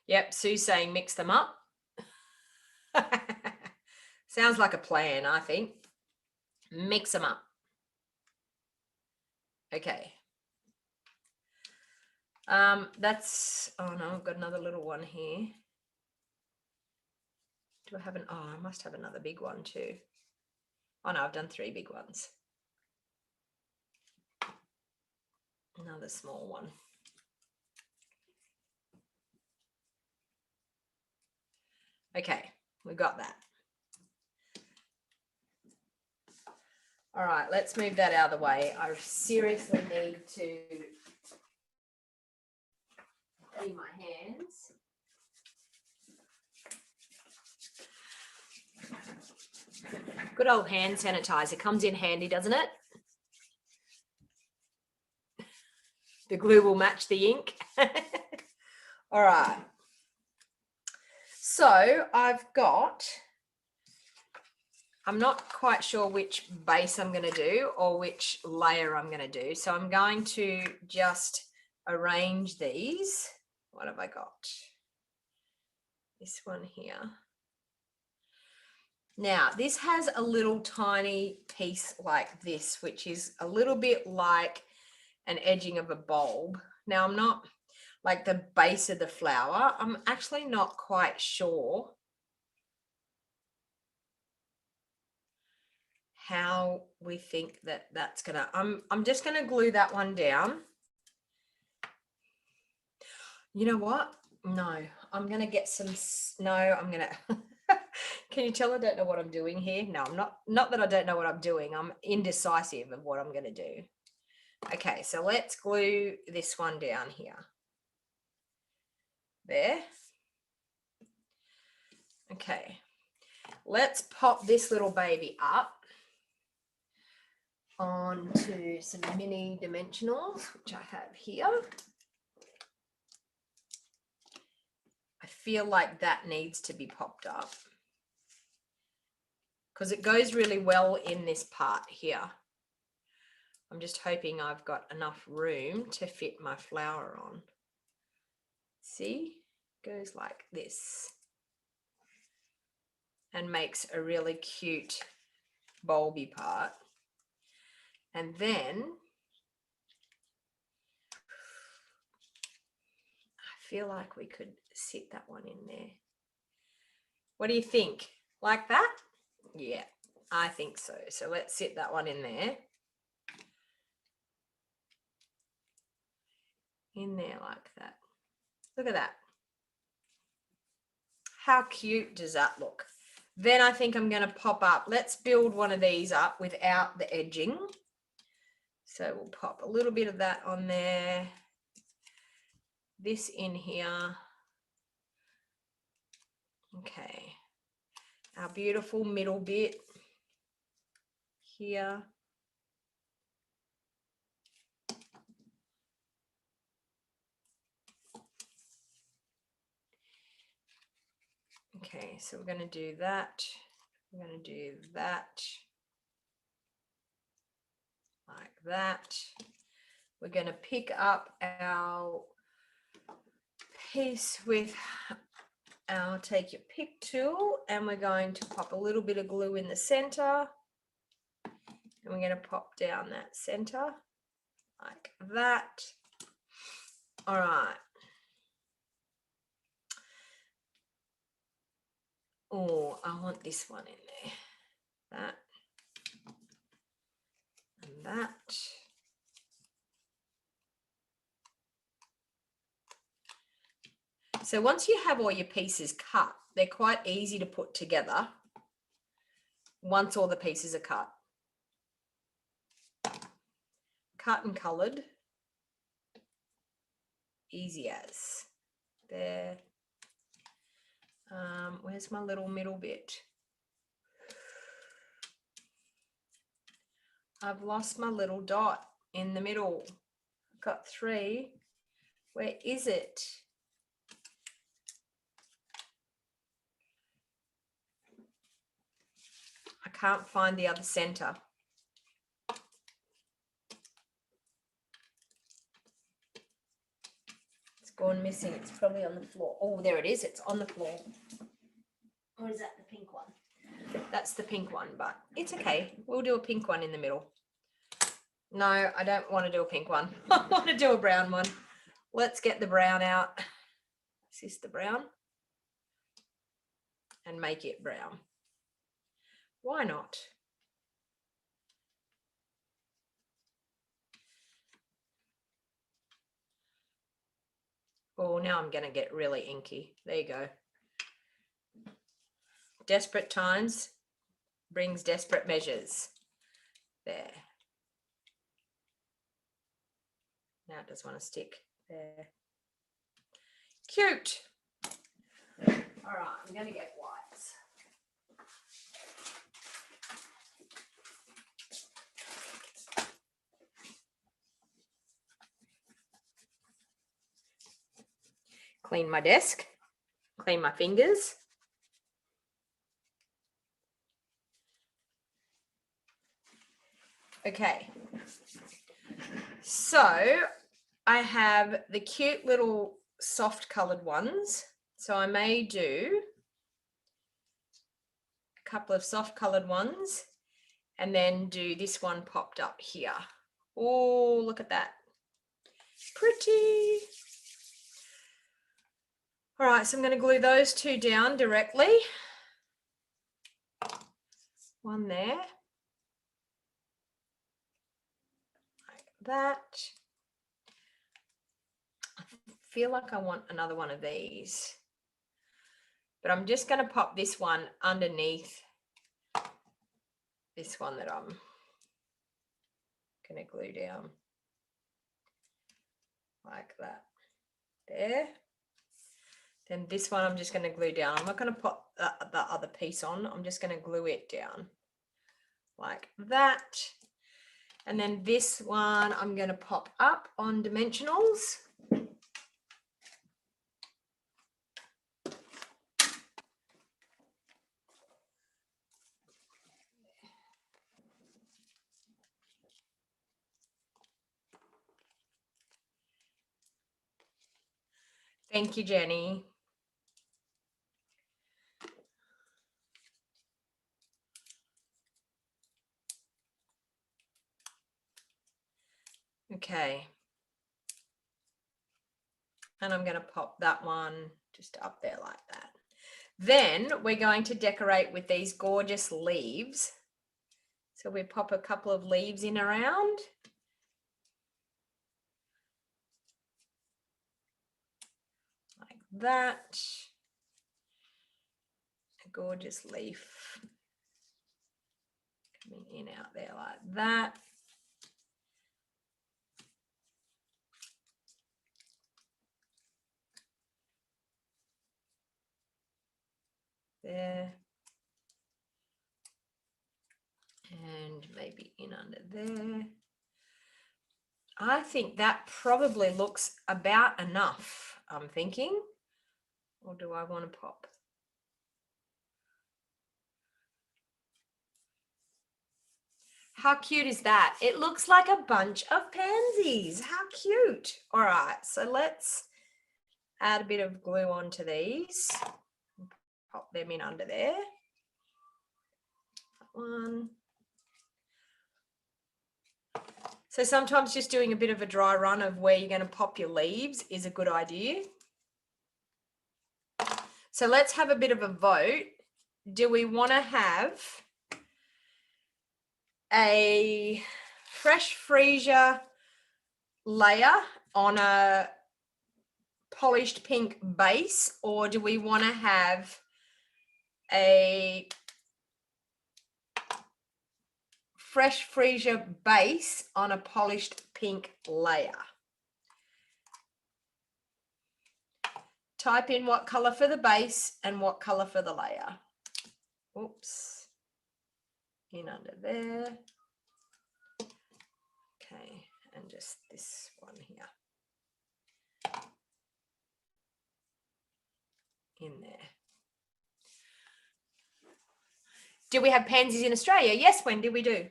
Yep, Sue's saying mix them up. Sounds like a plan, I think. Mix them up. Okay. That's, oh no, I've got another little one here. Do I have oh, I must have another big one too. Oh no, I've done 3 big ones. Another small one. Okay, we've got that. All right, let's move that out of the way. I seriously need to clean my hands. Good old hand sanitizer comes in handy, doesn't it? The glue will match the ink. All right. So I'm not quite sure which base I'm going to do or which layer I'm going to do. So I'm going to just arrange these. What have I got? This one here. Now, this has a little tiny piece like this, which is a little bit like an edging of a bulb. Now, I'm not like the base of the flower. I'm actually not quite sure how we think that that's gonna, I'm just gonna glue that one down. You know what? No, I'm gonna get some, no, I'm gonna, can you tell I don't know what I'm doing here? No, I'm not that I don't know what I'm doing. I'm indecisive of what I'm gonna do. Okay, so let's glue this one down here. There. Okay, let's pop this little baby up onto some mini dimensionals, which I have here. I feel like that needs to be popped up because it goes really well in this part here. I'm just hoping I've got enough room to fit my flower on. See, goes like this and makes a really cute bulby part. And then I feel like we could sit that one in there. What do you think? Like that? Yeah, I think so. So let's sit that one in there. In there like that. Look at that. How cute does that look? Then I think I'm going to pop up. Let's build one of these up without the edging. So we'll pop a little bit of that on there. This in here. Okay. Our beautiful middle bit here. Okay, so we're going to do that. We're going to do that. Like that. We're going to pick up our piece with our take your pick tool, and we're going to pop a little bit of glue in the center, and we're going to pop down that center like that. All right. Oh, I want this one in there. That and that. So once you have all your pieces cut, they're quite easy to put together once all the pieces are cut. Cut and coloured. Easy as. There. Where's my little middle bit? I've lost my little dot in the middle. I've got 3. Where is it? I can't find the other center. It's gone missing. It's probably on the floor. Oh, there it is. It's on the floor. Or is that the pink one? That's the pink one, but it's okay. We'll do a pink one in the middle. No, I don't want to do a pink one. I want to do a brown one. Let's get the brown out. Is this the brown? And make it brown. Why not? Oh, now I'm going to get really inky. There you go. Desperate times brings desperate measures. There. Now it does want to stick there. Cute. All right, I'm going to get whites. Clean my desk, clean my fingers. Okay, so I have the cute little soft colored ones. So I may do a couple of soft colored ones and then do this one popped up here. Oh, look at that. Pretty. All right, so I'm going to glue those two down directly. One there. Like that. I feel like I want another one of these. But I'm just going to pop this one underneath this one that I'm going to glue down. Like that. There. Then this one I'm just going to glue down. I'm not going to put the other piece on. I'm just going to glue it down like that. And then this one I'm going to pop up on dimensionals. Thank you, Jenny. Okay. And I'm going to pop that one just up there like that. Then we're going to decorate with these gorgeous leaves. So we pop a couple of leaves in around. Like that. A gorgeous leaf coming in out there like that. There. And maybe in under there. I think that probably looks about enough, I'm thinking. Or do I want to pop? How cute is that? It looks like a bunch of pansies. How cute. All right, so let's add a bit of glue onto these. Pop them in under there. That one. So sometimes just doing a bit of a dry run of where you're going to pop your leaves is a good idea. So let's have a bit of a vote. Do we want to have a fresh freesia layer on a polished pink base, or do we want to have a fresh freesia base on a polished pink layer? Type in what color for the base and what color for the layer. Oops. In under there. Okay, and just this one here. In there. Do we have pansies in Australia? Yes, Wendy, we do.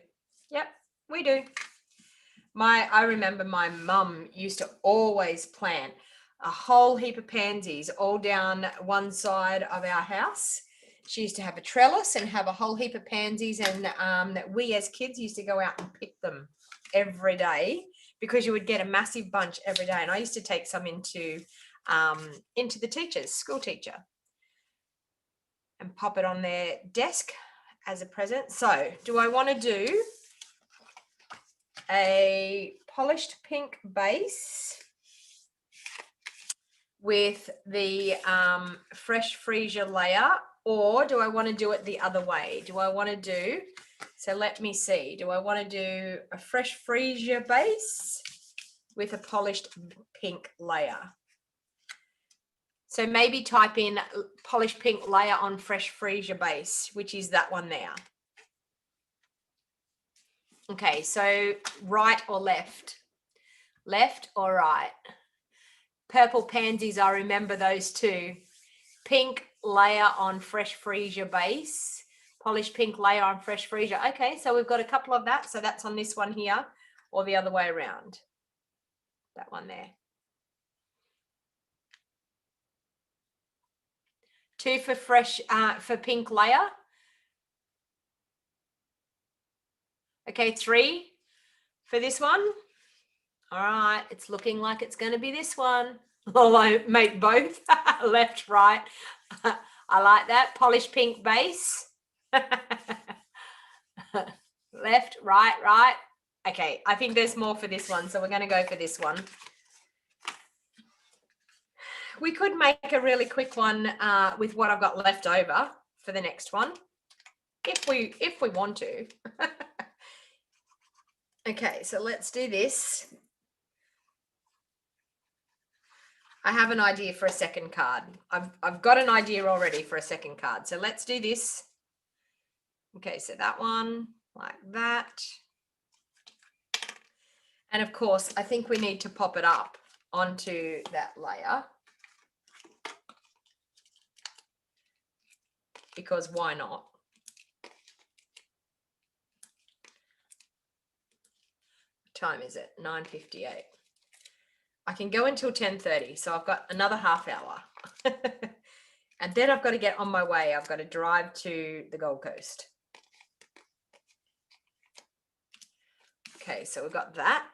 Yep, we do. I remember my mum used to always plant a whole heap of pansies all down one side of our house. She used to have a trellis and have a whole heap of pansies, and we as kids used to go out and pick them every day because you would get a massive bunch every day. And I used to take some into the school teacher, and pop it on their desk as a present. So do I want to do a polished pink base with the fresh freesia layer, or do I want to do it the other way? Do I want to do, so let me see, do I want to do a fresh freesia base with a polished pink layer? So maybe type in polished pink layer on fresh freesia base, which is that one there. Okay, so right or left? Left or right? Purple pansies, I remember those two. Pink layer on fresh freesia base. Polished pink layer on fresh freesia. Okay, so we've got a couple of that. So that's on this one here, or the other way around. That one there. 2 for fresh, for pink layer. Okay, 3 for this one. All right, it's looking like it's going to be this one. I'll make both. Left, right. I like that. Polished pink base. Left, right, right. Okay, I think there's more for this one, so we're going to go for this one. We could make a really quick one with what I've got left over for the next one, if we want to. Okay, so let's do this. I have an idea for a second card. I've got an idea already for a second card. So let's do this. Okay, so that one like that. And of course, I think we need to pop it up onto that layer, because why not? What time is it? 9:58. I can go until 10:30, so I've got another half hour. And then I've got to get on my way. I've got to drive to the Gold Coast. Okay, so we've got that.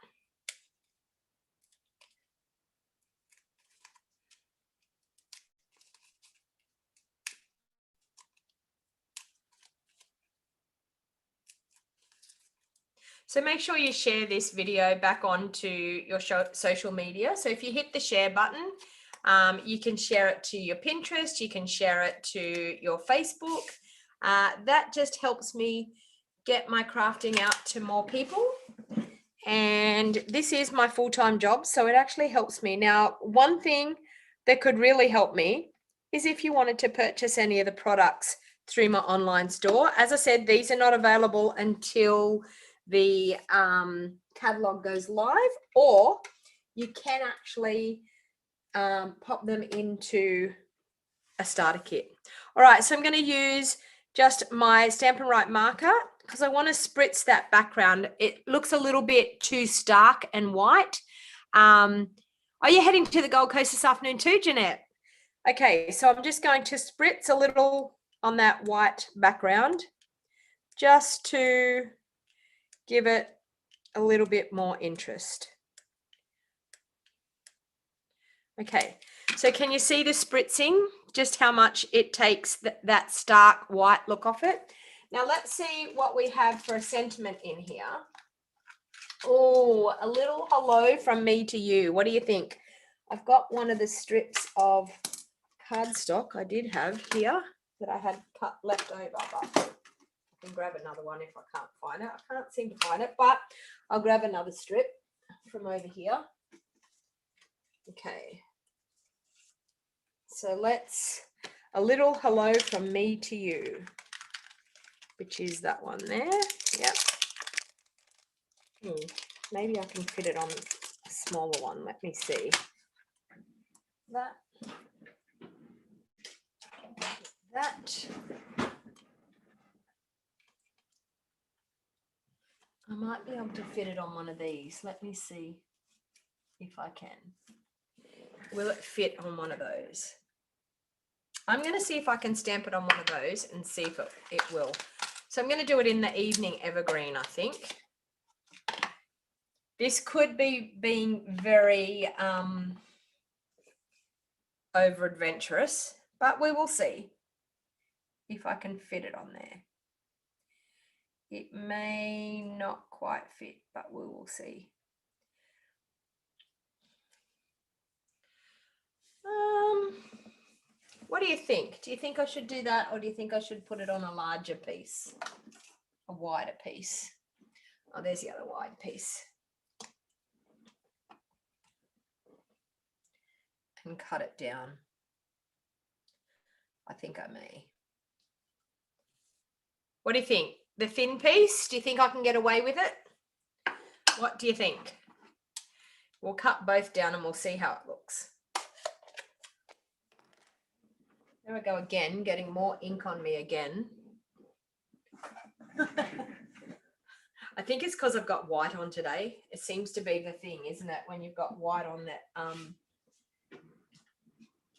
So make sure you share this video back onto your social media. So if you hit the share button, you can share it to your Pinterest, you can share it to your Facebook. That just helps me get my crafting out to more people. And this is my full-time job, so it actually helps me. Now, one thing that could really help me is if you wanted to purchase any of the products through my online store. As I said, these are not available until the catalog goes live, or you can actually pop them into a starter kit. All right, so I'm going to use just my Stampin' Up marker because I want to spritz that background. It looks a little bit too stark and white. Are you heading to the Gold Coast this afternoon too, Jeanette? Okay, so I'm just going to spritz a little on that white background just to give it a little bit more interest. Okay, so can you see the spritzing, just how much it takes that stark white look off it? Now let's see what we have for a sentiment in here. Oh, a little hello from me to you. What do you think? I've got one of the strips of cardstock I did have here that I had cut left over, but I can grab another one if I can't find it. I can't seem to find it, but I'll grab another strip from over here. Okay. So let's, a little hello from me to you, which is that one there. Yep. Maybe I can fit it on a smaller one. Let me see. That. I might be able to fit it on one of these. Let me see if I can. will it fit on one of those? I'm going to see if I can stamp it on one of those and see if it will. So I'm going to do it in the evening evergreen, I think. This could be being very over adventurous, but we will see if I can fit it on there. It may not quite fit, but we will see. What do you think? Do you think I should do that, or do you think I should put it on a larger piece, a wider piece? Oh, there's the other wide piece. And cut it down. I think I may. What do you think? The thin piece, do you think I can get away with it? What do you think? We'll cut both down and we'll see how it looks. There we go again, getting more ink on me again. I think it's because I've got white on today. It seems to be the thing, isn't it? When you've got white on that,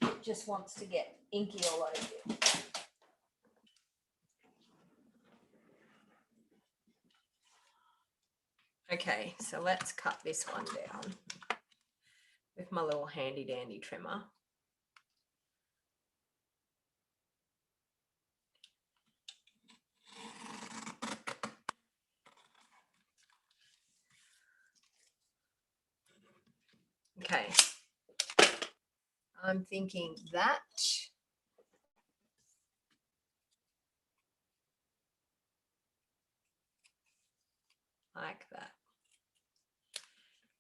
it just wants to get inky all over you. Okay, so let's cut this one down with my little handy dandy trimmer. Okay, I'm thinking that. Like that.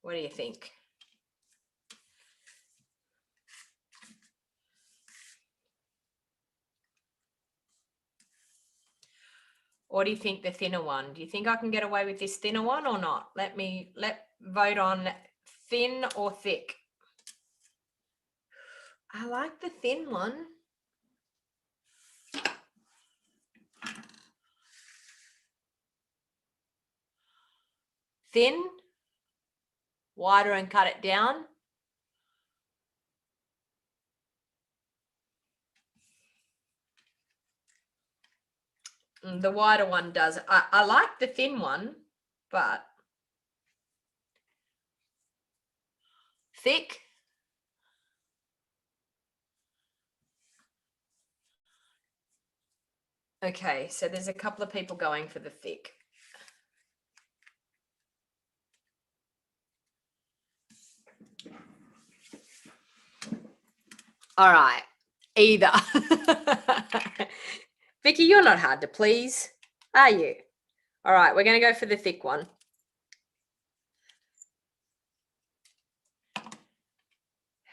What do you think? Or do you think the thinner one? Do you think I can get away with this thinner one or not? Let vote on thin or thick. I like the thin one. Thin, wider and cut it down. The wider one does. I like the thin one, but thick. Okay, so there's a couple of people going for the thick. All right, either. Vicky, you're not hard to please, are you? All right, we're going to go for the thick one.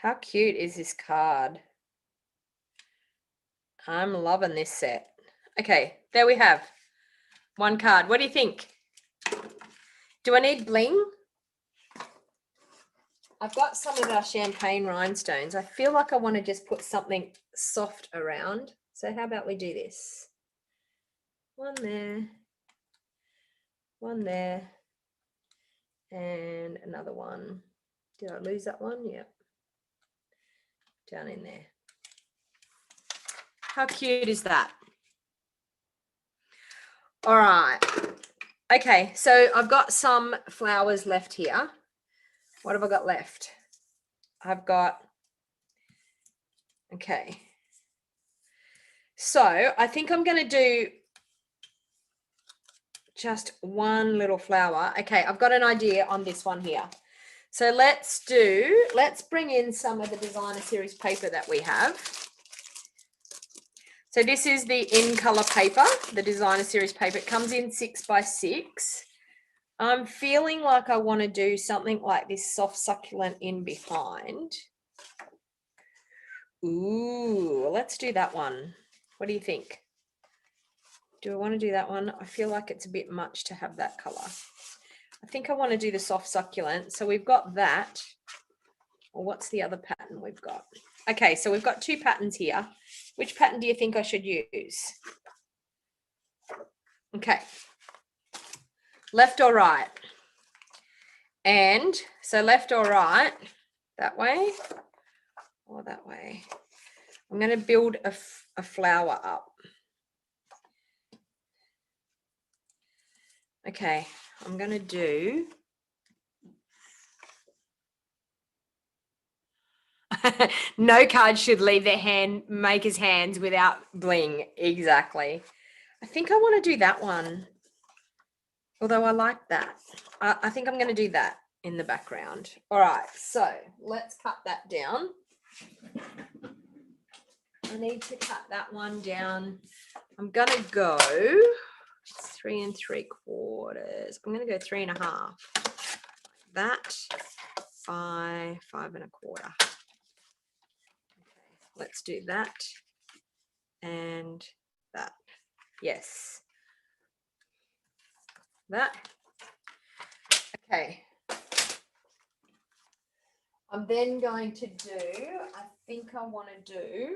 How cute is this card? I'm loving this set. Okay, there we have one card. What do you think? Do I need bling? I've got some of our champagne rhinestones. I feel like I want to just put something soft around. So how about we do this? One there, and another one. Did I lose that one? Yep. Down in there. How cute is that? All right. Okay, so I've got some flowers left here. What have I got left? I've got, okay. So I think I'm going to do just one little flower. Okay, I've got an idea on this one here. So let's bring in some of the designer series paper that we have. So this is the in color paper, the designer series paper. It comes in 6 by 6. I'm feeling like I want to do something like this soft succulent in behind. Ooh, let's do that one. What do you think? Do I want to do that one? I feel like it's a bit much to have that color. I think I want to do the soft succulent. So we've got that. Or what's the other pattern we've got? Okay, so we've got 2 patterns here. Which pattern do you think I should use? Okay. Left or right? And so left or right, that way, or that way. I'm going to build a flower up. Okay, I'm going to do no card should leave their maker's hands without bling. Exactly. I think I want to do that one. Although I like that. I think I'm going to do that in the background. All right, so let's cut that down. I need to cut that one down. I'm going to go 3 3/4. I'm going to go 3 1/2. That 5 1/4. Okay, let's do that and that. Yes. That. Okay. I'm then going to do, I think I want to do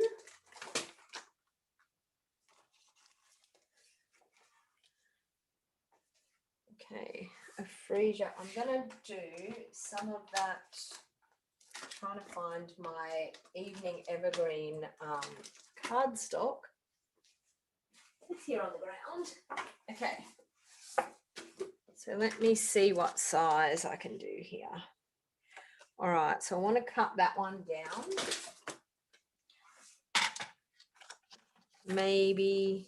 okay, a freesia. I'm going to do some of that. I'm trying to find my evening evergreen cardstock. It's here on the ground. Okay. So let me see what size I can do here. All right, so I want to cut that one down. Maybe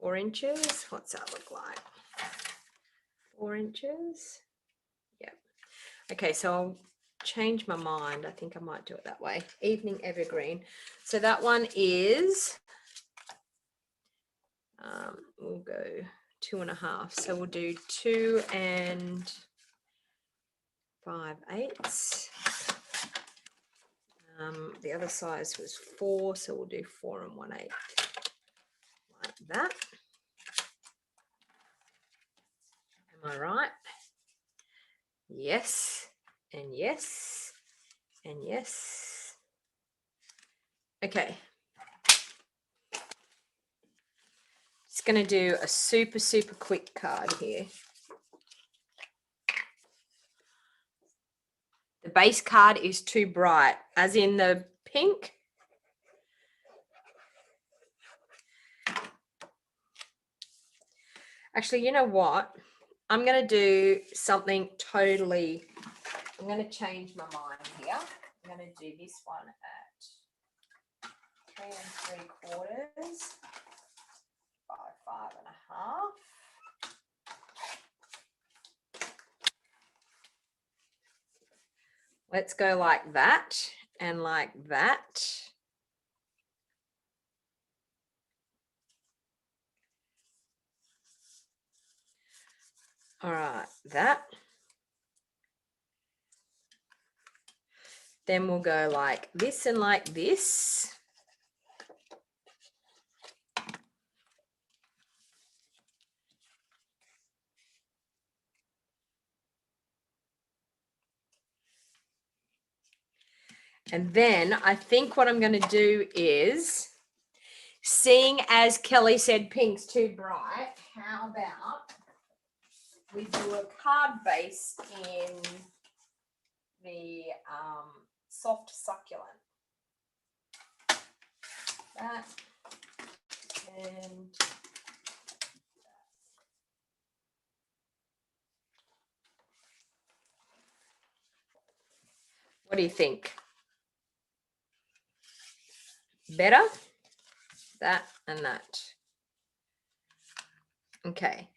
4 inches. What's that look like? 4 inches. Yep. Okay, so I'll change my mind. I think I might do it that way. Evening evergreen. So that one is, we'll go 2 1/2. So we'll do 2 5/8. The other size was 4, so we'll do 4 1/8. Like that. Am I right? Yes, and yes, and yes. Okay. Just going to do a super, super quick card here. The base card is too bright, as in the pink. Actually, you know what? I'm going to do something totally, I'm going to change my mind here. I'm going to do this one at 3 3/4 by 5 1/2. Let's go like that and like that. All right, that. Then we'll go like this and like this. And then I think what I'm going to do is, seeing as Kelly said pink's too bright, how about we do a card base in the soft succulent. That and what do you think? Better? That and that. Okay.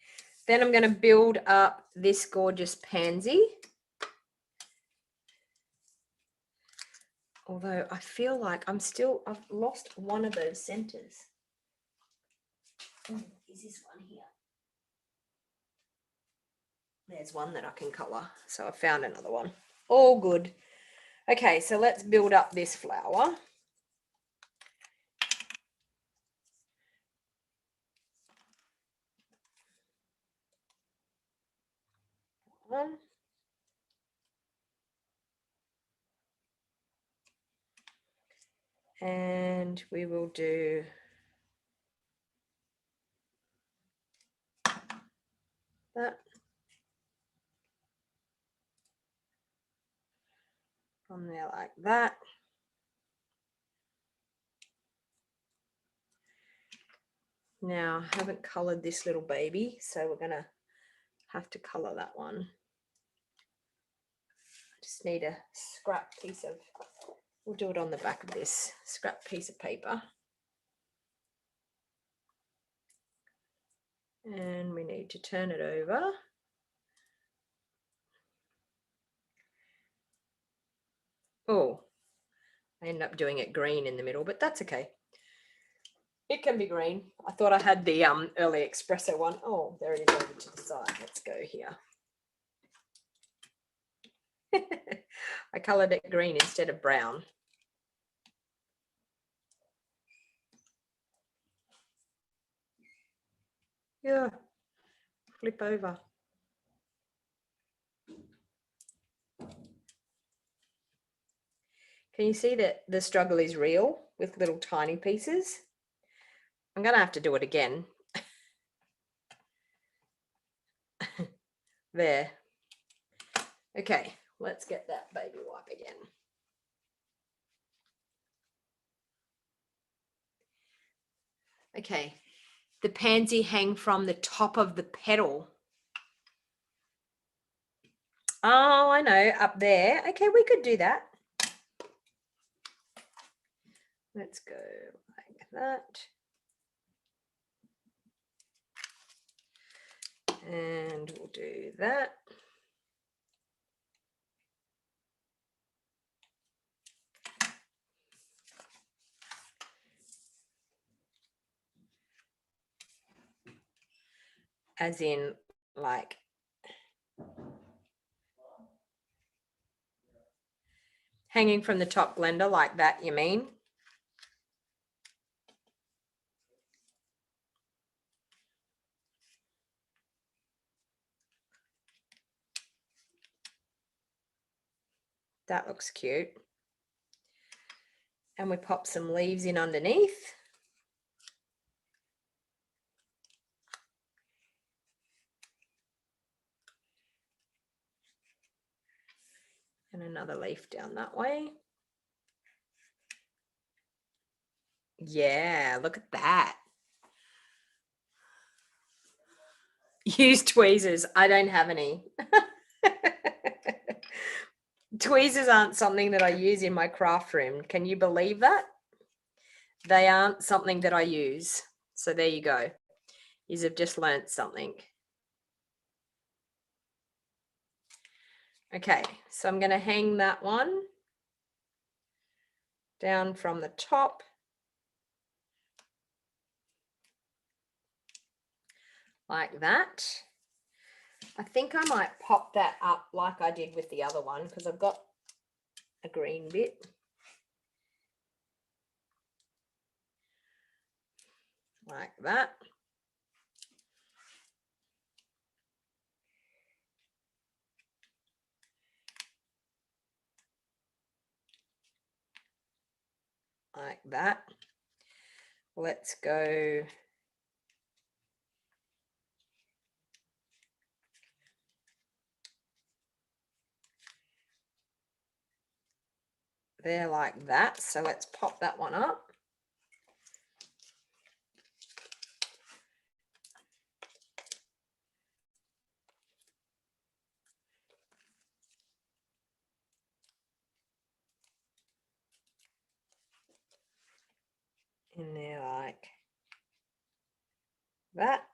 Then I'm going to build up this gorgeous pansy. Although I feel like I've lost one of those centers. Is this one here? There's one that I can colour. So I found another one. All good. Okay, so let's build up this flower. One. And we will do that. on there like that. Now, I haven't coloured this little baby, so we're going to have to colour that one. I just need a scrap piece of, we'll do it on the back of this scrap piece of paper. And we need to turn it over. Oh, I ended up doing it green in the middle, but that's okay. It can be green. I thought I had the early espresso one. Oh, there it is over to the side. Let's go here. I coloured it green instead of brown. Yeah, flip over. Can you see that the struggle is real with little tiny pieces? I'm going to have to do it again. There. Okay, let's get that baby wipe again. Okay, the pansy hang from the top of the petal. Oh, I know, up there. Okay, we could do that. Let's go like that. And we'll do that. As in, like, hanging from the top blender like that, you mean? That looks cute. And we pop some leaves in underneath. And another leaf down that way. Yeah, look at that. Use tweezers. I don't have any. Tweezers aren't something that I use in my craft room. Can you believe that? They aren't something that I use. So there you go. You have just learnt something. Okay, so I'm going to hang that one down from the top. Like that. I think I might pop that up like I did with the other one because I've got a green bit. Like that. Like that. Let's go there like that. So let's pop that one up. In there like that.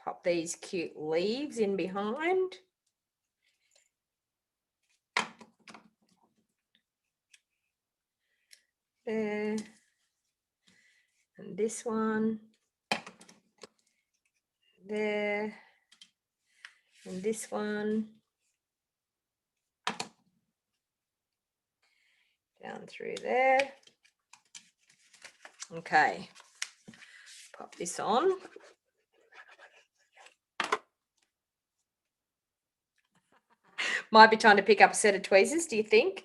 Pop these cute leaves in behind. There. And this one. There. And this one. Down through there. Okay. Pop this on. Might be time to pick up a set of tweezers, do you think?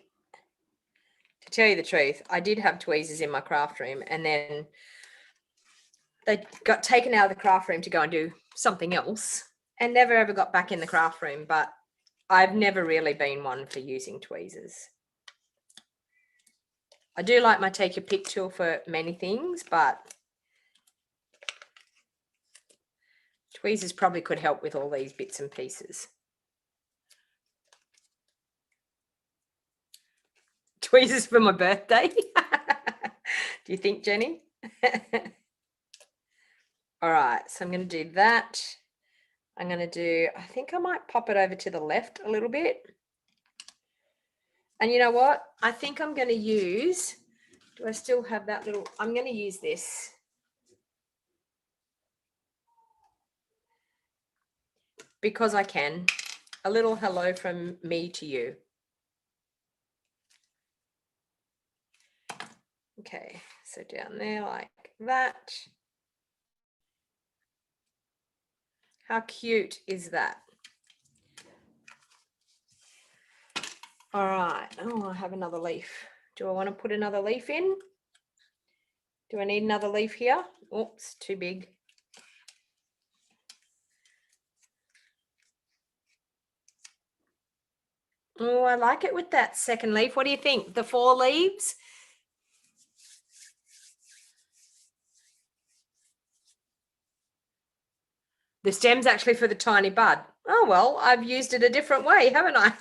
To tell you the truth, I did have tweezers in my craft room and then they got taken out of the craft room to go and do something else and never ever got back in the craft room. But I've never really been one for using tweezers. I do like my take your pick tool for many things, but tweezers probably could help with all these bits and pieces. Tweezers for my birthday. Do you think, Jenny? All right, so I'm going to do that. I'm going to do, I think I might pop it over to the left a little bit. And you know what? I think I'm going to use, do I still have that little, I'm going to use this. Because I can. A little hello from me to you. Okay, so down there like that. How cute is that? All right. Oh, I have another leaf. Do I want to put another leaf in? Do I need another leaf here? Oops, too big. Oh, I like it with that second leaf. What do you think? The 4 leaves? The stem's actually for the tiny bud. Oh, well, I've used it a different way, haven't I?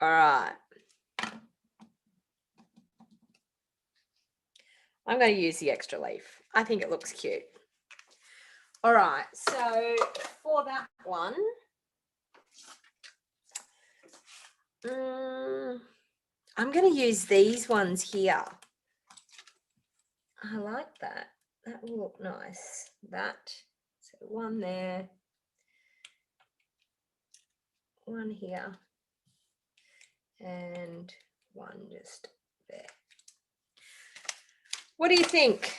All right. I'm going to use the extra leaf. I think it looks cute. All right, so for that one, I'm going to use these ones here. I like that. That will look nice. That, so one there, one here, and one just there. What do you think?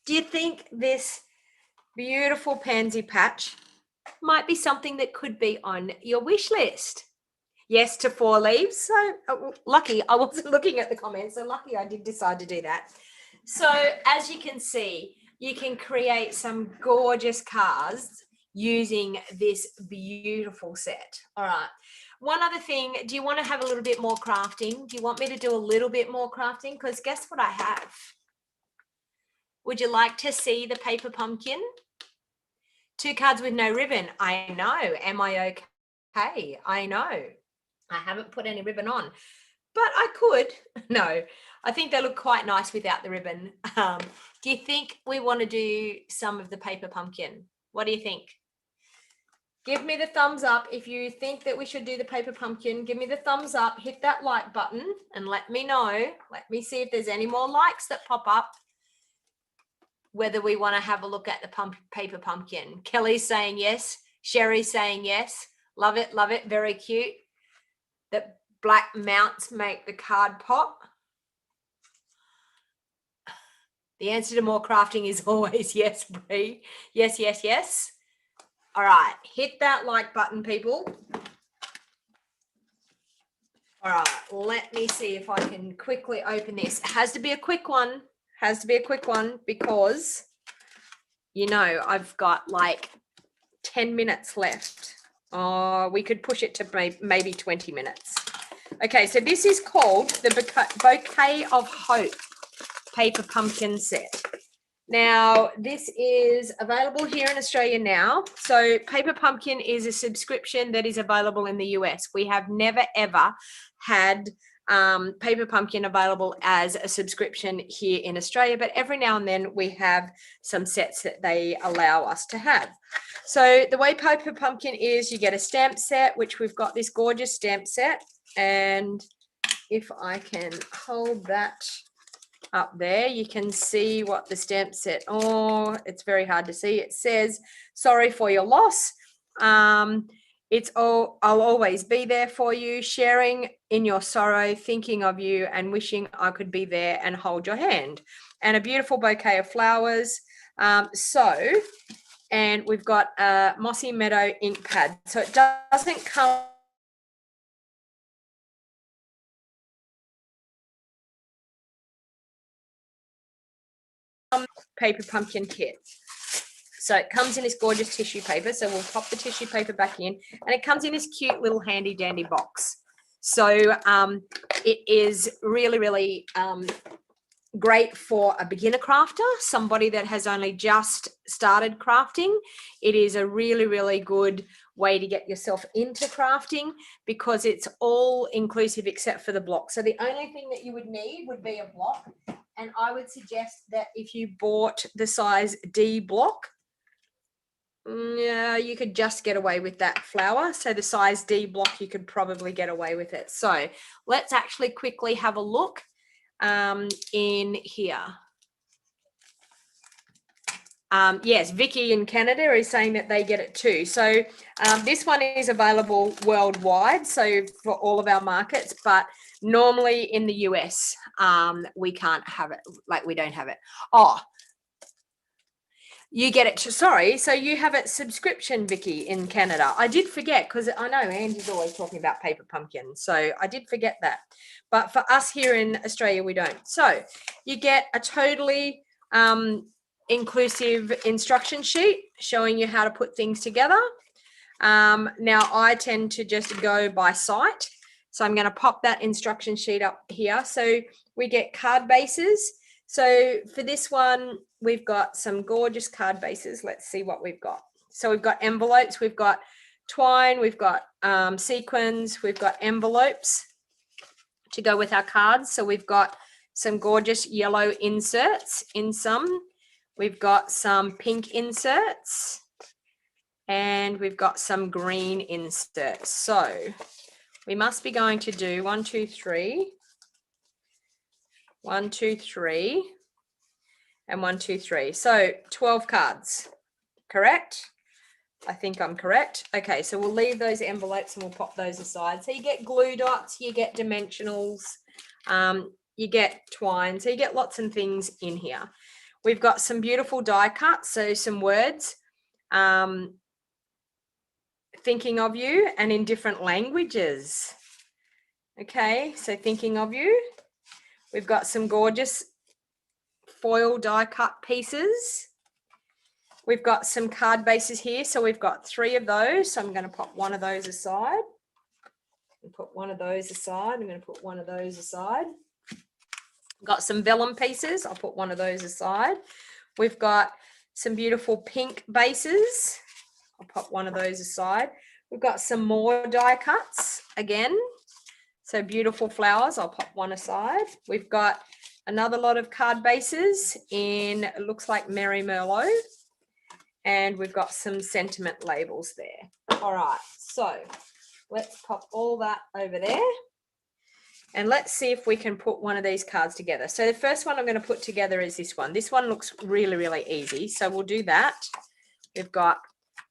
Do you think this beautiful pansy patch might be something that could be on your wish list? Yes to 4 leaves. So lucky I wasn't looking at the comments. So lucky I did decide to do that. So as you can see, you can create some gorgeous cards using this beautiful set. All right. One other thing, do you want to have a little bit more crafting? Do you want me to do a little bit more crafting? Because guess what I have? Would you like to see the paper pumpkin? 2 cards with no ribbon. I know. Am I okay? I know. I haven't put any ribbon on, but I could. No, I think they look quite nice without the ribbon. Do you think we want to do some of the paper pumpkin? What do you think? Give me the thumbs up if you think that we should do the paper pumpkin. Give me the thumbs up, hit that like button and let me know. Let me see if there's any more likes that pop up, whether we want to have a look at the paper pumpkin. Kelly's saying yes. Sherry's saying yes. Love it, love it. Very cute. The black mounts make the card pop. The answer to more crafting is always yes, Bree. Yes, yes, yes. All right, hit that like button, people. All right, let me see if I can quickly open this. It has to be a quick one. Has to be a quick one because, you know, I've got like 10 minutes left. Oh, we could push it to maybe 20 minutes. Okay, so this is called the Bouquet of Hope paper pumpkin set. Now, this is available here in Australia now. So Paper Pumpkin is a subscription that is available in the US. We have never, ever had Paper Pumpkin available as a subscription here in Australia, but every now and then we have some sets that they allow us to have. So the way Paper Pumpkin is, you get a stamp set, which we've got this gorgeous stamp set. And if I can hold that up there, you can see what the stamp set, oh, it's very hard to see. It says, sorry for your loss. I'll always be there for you, sharing in your sorrow, thinking of you and wishing I could be there and hold your hand. And a beautiful bouquet of flowers. And we've got a Mossy Meadow ink pad. So it doesn't come paper pumpkin kit. So it comes in this gorgeous tissue paper. So we'll pop the tissue paper back in, and it comes in this cute little handy dandy box. So it is really, really great for a beginner crafter, somebody that has only just started crafting. It is a really, really good way to get yourself into crafting because it's all inclusive except for the block. So the only thing that you would need would be a block. And I would suggest that if you bought the size D block, yeah, you could just get away with that flower. So the size D block, you could probably get away with it. So let's actually quickly have a look in here. Yes, Vicky in Canada is saying that they get it too. So this one is available worldwide, so for all of our markets, but normally in the US, we can't have it, like we don't have it. Oh, you get it, sorry, so you have it subscription, Vicky, in Canada. I did forget, because I know Angie's always talking about paper pumpkin, so I did forget that. But for us here in Australia, we don't. So you get a totally inclusive instruction sheet showing you how to put things together. Now, I tend to just go by sight, so I'm going to pop that instruction sheet up here. So we get card bases. So for this one, we've got some gorgeous card bases. Let's see what we've got. So we've got envelopes, we've got twine, we've got sequins, we've got envelopes to go with our cards. So we've got some gorgeous yellow inserts in some. We've got some pink inserts, and we've got some green inserts. So we must be going to do 1, 2, 3. 1, 2, 3, and 1, 2, 3. So 12 cards, correct? I think I'm correct. Okay, so we'll leave those envelopes and we'll pop those aside. So you get glue dots, you get dimensionals, you get twine, so you get lots of things in here. We've got some beautiful die cuts, so some words, thinking of you, and in different languages. Okay, so thinking of you. We've got some gorgeous foil die cut pieces. We've got some card bases here. So we've got 3 of those. So I'm going to pop one of those aside. And put one of those aside. I'm going to put one of those aside. We've got some vellum pieces. I'll put one of those aside. We've got some beautiful pink bases. I'll pop one of those aside. We've got some more die cuts again. So beautiful flowers, I'll pop one aside. We've got another lot of card bases in, it looks like Merry Merlot. And we've got some sentiment labels there. All right, so let's pop all that over there. And let's see if we can put one of these cards together. So the first one I'm going to put together is this one. This one looks really, really easy. So we'll do that. We've got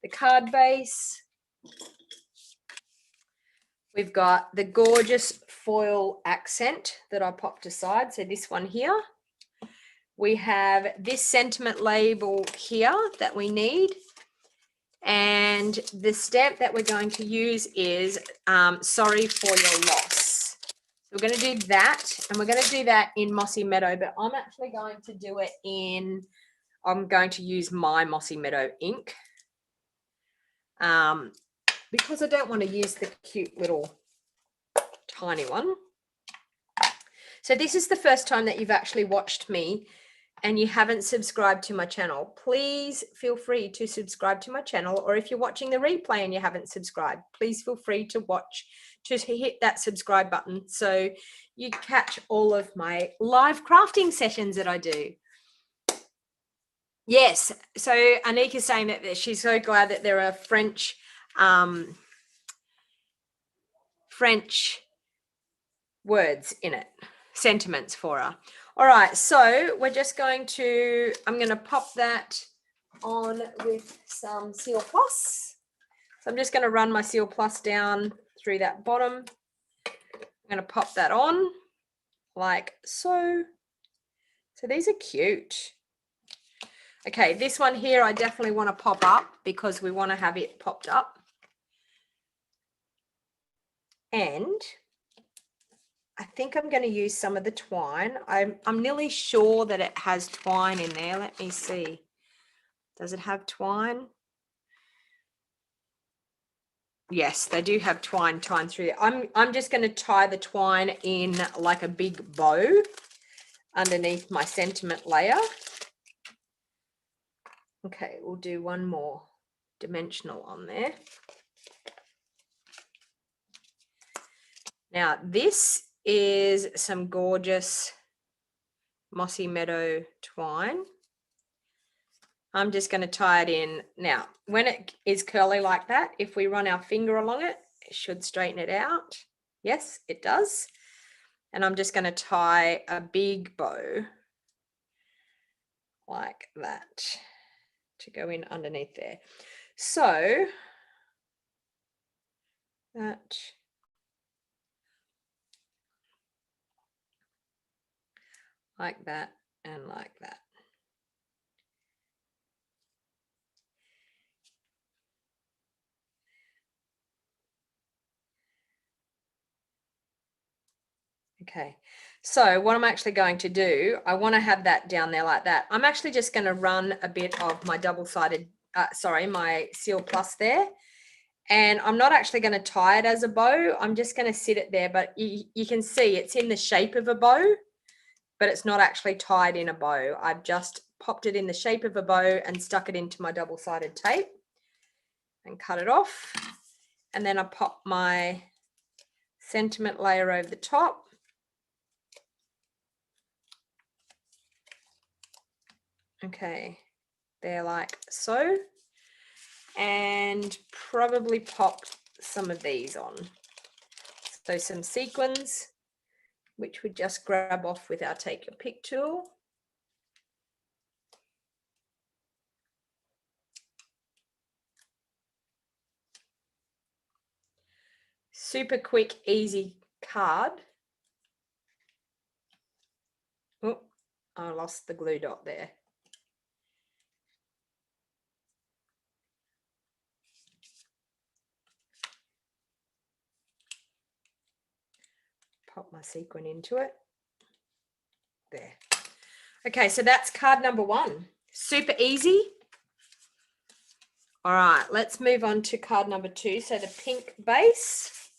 the card base. We've got the gorgeous foil accent that I popped aside. So this one here. We have this sentiment label here that we need. And the stamp that we're going to use is sorry for your loss. So we're going to do that. And we're going to do that in Mossy Meadow. But I'm actually going to do it in, I'm going to use my Mossy Meadow ink. Because I don't want to use the cute little tiny one. So this is the first time that you've actually watched me and you haven't subscribed to my channel. Please feel free to subscribe to my channel, or if you're watching the replay and you haven't subscribed, please feel free to hit that subscribe button so you catch all of my live crafting sessions that I do. Yes, so Anika's saying that she's so glad that there are French words in it, sentiments for her. All right, so we're just going to, I'm going to pop that on with some Seal Plus. So I'm just going to run my Seal Plus down through that bottom. I'm going to pop that on like so. So these are cute. Okay, this one here I definitely want to pop up because we want to have it popped up. And I think I'm going to use some of the twine. I'm nearly sure that it has twine in there. Let me see. Does it have twine? Yes, they do have twine through there. I'm just going to tie the twine in like a big bow underneath my sentiment layer. Okay, we'll do one more dimensional on there. Now, this is some gorgeous Mossy Meadow twine. I'm just going to tie it in. Now, when it is curly like that, if we run our finger along it, it should straighten it out. Yes, it does. And I'm just going to tie a big bow like that to go in underneath there. So that like that and like that. Okay, so what I'm actually going to do, I want to have that down there like that. I'm actually just going to run a bit of my double-sided, my Seal Plus there. And I'm not actually going to tie it as a bow. I'm just going to sit it there, but you can see it's in the shape of a bow, but it's not actually tied in a bow. I've just popped it in the shape of a bow and stuck it into my double-sided tape and cut it off. And then I pop my sentiment layer over the top. Okay, there like so. And probably pop some of these on. So some sequins, which we just grab off with our Take Your Pick tool. Super quick, easy card. Oh, I lost the glue dot there. Pop my sequin into it. There. Okay, so that's card number 1. Super easy. All right, let's move on to card number 2. So the pink base.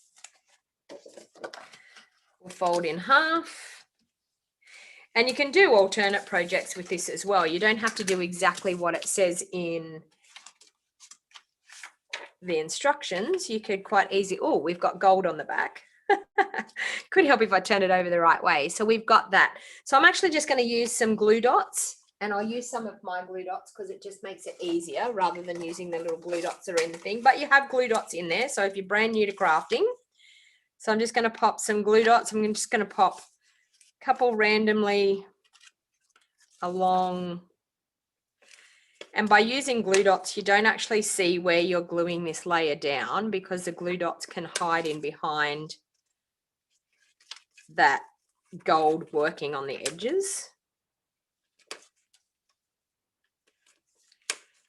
We'll fold in half. And you can do alternate projects with this as well. You don't have to do exactly what it says in the instructions. You could quite easy. Oh, we've got gold on the back. Could help if I turn it over the right way. So we've got that. So I'm actually just going to use some glue dots, and I'll use some of my glue dots because it just makes it easier rather than using the little glue dots that are in the thing. But you have glue dots in there. So if you're brand new to crafting, so I'm just going to pop some glue dots. I'm just going to pop a couple randomly along. And by using glue dots, you don't actually see where you're gluing this layer down because the glue dots can hide in behind that gold working on the edges.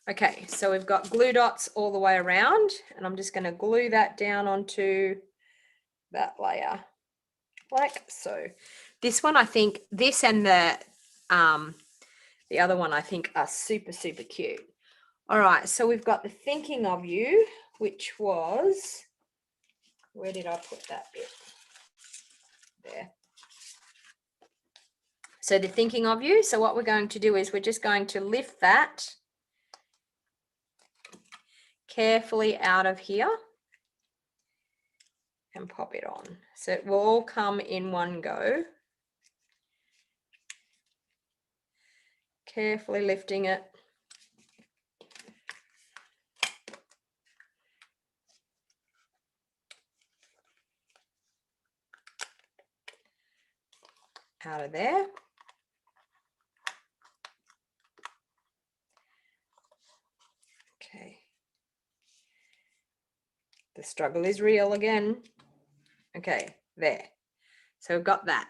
Okay, so we've got glue dots all the way around, and I'm just going to glue that down onto that layer like so. This one, I think, this and the other one, I think, are super, super cute. All right, so we've got the Thinking of You, which was, where did I put that bit? There. So the Thinking of You. So what we're going to do is we're just going to lift that carefully out of here and pop it on. So it will all come in one go. Carefully lifting it. Out of there. Okay. The struggle is real again. Okay, there. So we've got that.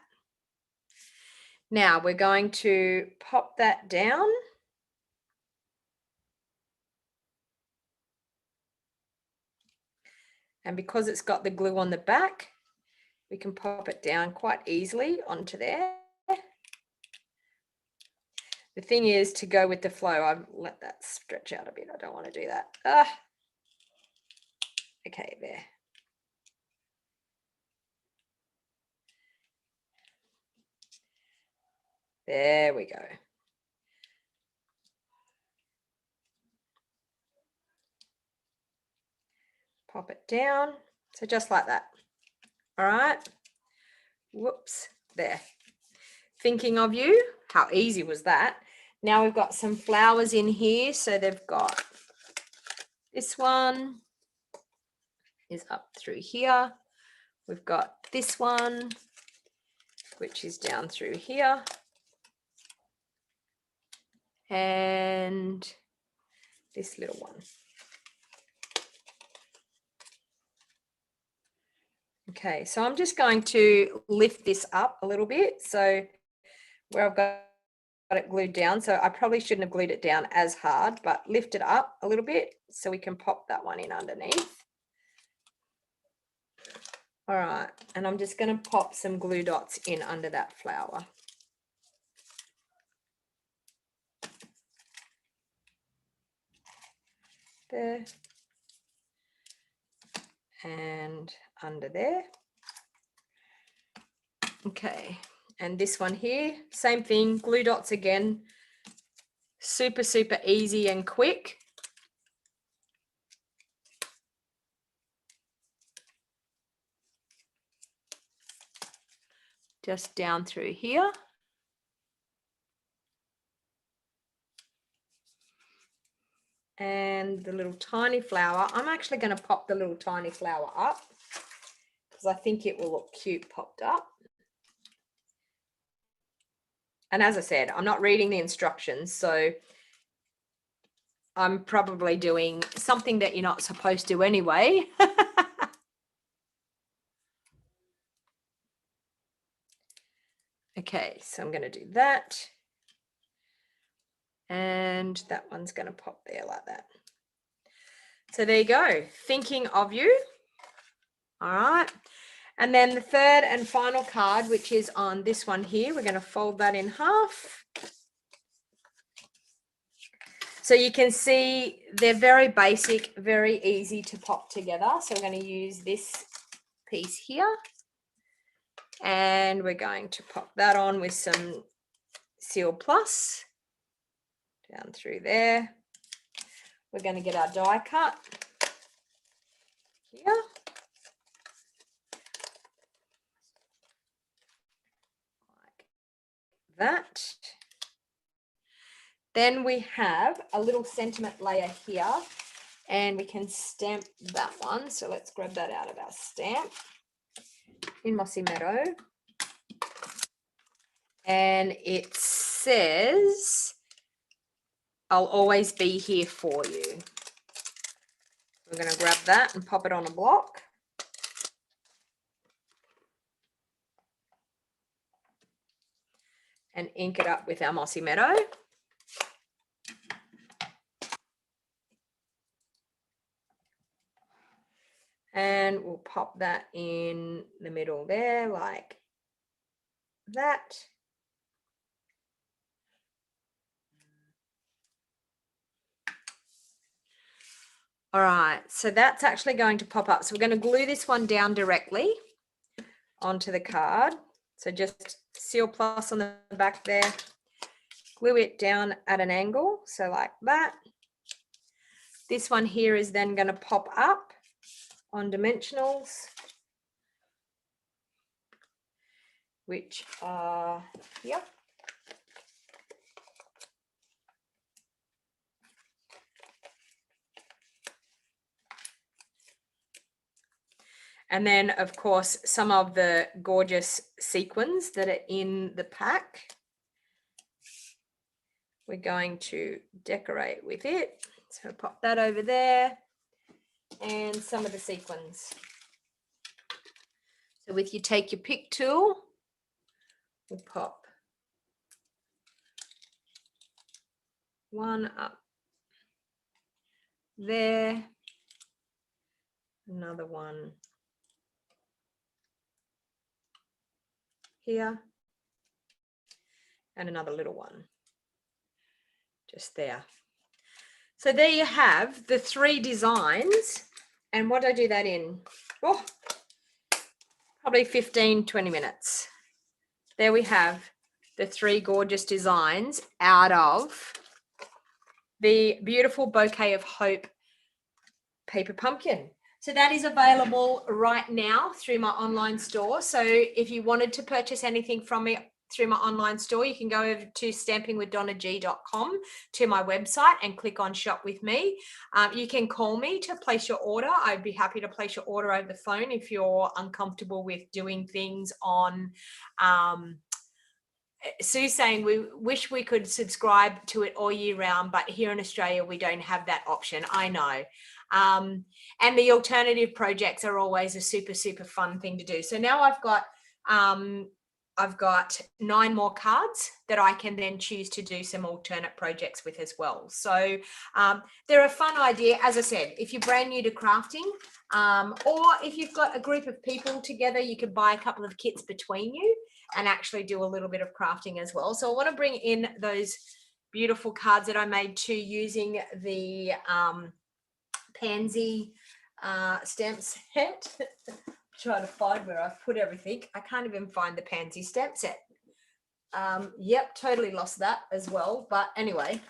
Now we're going to pop that down. And because it's got the glue on the back, we can pop it down quite easily onto there. The thing is to go with the flow. I've let that stretch out a bit. I don't want to do that. Okay, there. There we go. Pop it down. So just like that. All right. Whoops, there. Thinking of you. How easy was that? Now we've got some flowers in here. So they've got this one is up through here. We've got this one, which is down through here. And this little one. Okay, so I'm just going to lift this up a little bit. So where I've got it glued down, so I probably shouldn't have glued it down as hard, but lift it up a little bit so we can pop that one in underneath. All right, and I'm just going to pop some glue dots in under that flower. There. And under there. Okay, and this one here, same thing, glue dots again. Super, super easy and quick. Just down through here. And the little tiny flower, I'm actually going to pop the little tiny flower up because I think it will look cute popped up. And as I said, I'm not reading the instructions, so I'm probably doing something that you're not supposed to anyway. Okay, so I'm going to do that. And that one's going to pop there like that. So there you go. Thinking of you. All right. And then the third and final card, which is on this one here, we're going to fold that in half. So you can see they're very basic, very easy to pop together. So we're going to use this piece here. And we're going to pop that on with some Seal Plus down through there. We're going to get our die cut here. Like that. Then we have a little sentiment layer here, and we can stamp that one. So let's grab that out of our stamp in Mossy Meadow. And it says, I'll always be here for you. We're going to grab that and pop it on a block. And ink it up with our Mossy Meadow. And we'll pop that in the middle there like that. All right, so that's actually going to pop up. So we're going to glue this one down directly onto the card. So just Seal Plus on the back there, glue it down at an angle, so like that. This one here is then going to pop up on dimensionals, which are here. And then, of course, some of the gorgeous sequins that are in the pack. We're going to decorate with it. So pop that over there. And some of the sequins. So with you take your pick tool, we'll pop one up there, another one here. And another little one just there. So there you have the 3 designs. And what do I do that in? Oh, probably 15, 20 minutes. There we have the 3 gorgeous designs out of the beautiful Bouquet of Hope paper pumpkin. So that is available right now through my online store. So if you wanted to purchase anything from me through my online store, you can go over to stampingwithdonnag.com to my website and click on shop with me. You can call me to place your order. I'd be happy to place your order over the phone if you're uncomfortable with doing things on Sue's saying we wish we could subscribe to it all year round, but here in Australia we don't have that option. I know. And the alternative projects are always a super, super fun thing to do. So now I've got 9 more cards that I can then choose to do some alternate projects with as well. So they're a fun idea. As I said, if you're brand new to crafting, or if you've got a group of people together, you could buy a couple of kits between you and actually do a little bit of crafting as well. So I want to bring in those beautiful cards that I made too, using the Pansy stamp set. Trying to find where I've put everything. I can't even find the Pansy stamp set. Yep, totally lost that as well. But anyway,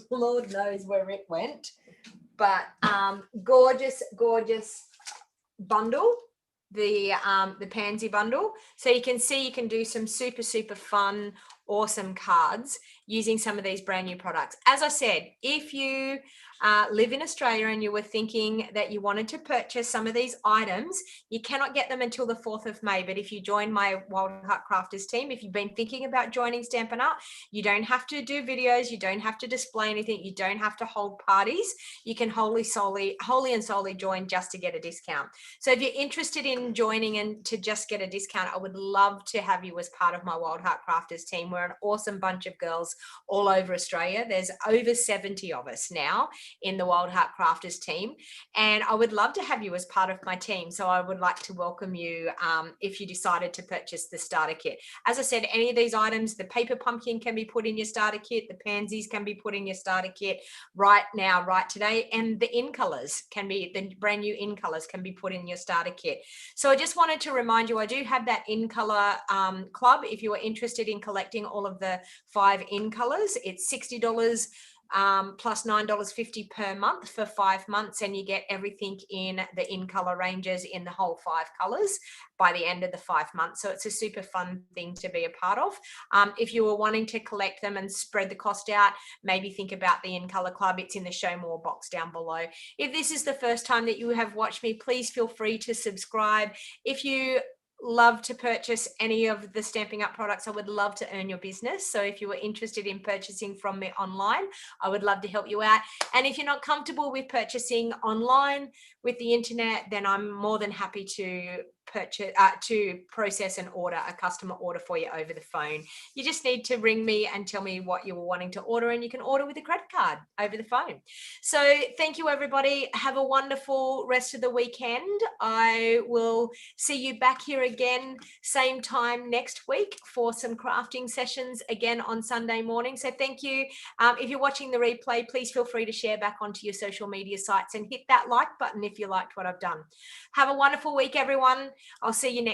Lord knows where it went. But gorgeous, gorgeous bundle. The Pansy bundle. So you can see you can do some super, super fun, awesome cards using some of these brand new products. As I said, if you live in Australia and you were thinking that you wanted to purchase some of these items, you cannot get them until the 4th of May. But if you join my Wild Heart Crafters team, if you've been thinking about joining Stampin' Up, you don't have to do videos, you don't have to display anything, you don't have to hold parties. You can wholly and solely join just to get a discount. So if you're interested in joining and to just get a discount, I would love to have you as part of my Wild Heart Crafters team. We're an awesome bunch of girls all over Australia. There's over 70 of us now in the Wild Heart Crafters team, and I would love to have you as part of my team. So I would like to welcome you if you decided to purchase the starter kit. As I said, any of these items, the paper pumpkin can be put in your starter kit, the pansies can be put in your starter kit right now, right today, and the in colors can be, the brand new in colors can be put in your starter kit. So I just wanted to remind you, I do have that in color club. If you are interested in collecting all of the 5 in colors, it's $60 plus $9.50 per month for 5 months, and you get everything in the in color ranges in the whole 5 colors by the end of the 5 months. So it's a super fun thing to be a part of. If you were wanting to collect them and spread the cost out, maybe think about the in color club. It's in the show more box down below. If this is the first time that you have watched me, please feel free to subscribe. If you love to purchase any of the Stampin' Up products, I would love to earn your business. So if you were interested in purchasing from me online, I would love to help you out. And if you're not comfortable with purchasing online with the internet, then I'm more than happy to process and order a customer order for you over the phone. You just need to ring me and tell me what you were wanting to order, and you can order with a credit card over the phone. So thank you, everybody. Have a wonderful rest of the weekend. I will see you back here again same time next week for some crafting sessions again on Sunday morning. So thank you. If you're watching the replay, please feel free to share back onto your social media sites and hit that like button if you liked what I've done. Have a wonderful week, everyone. I'll see you next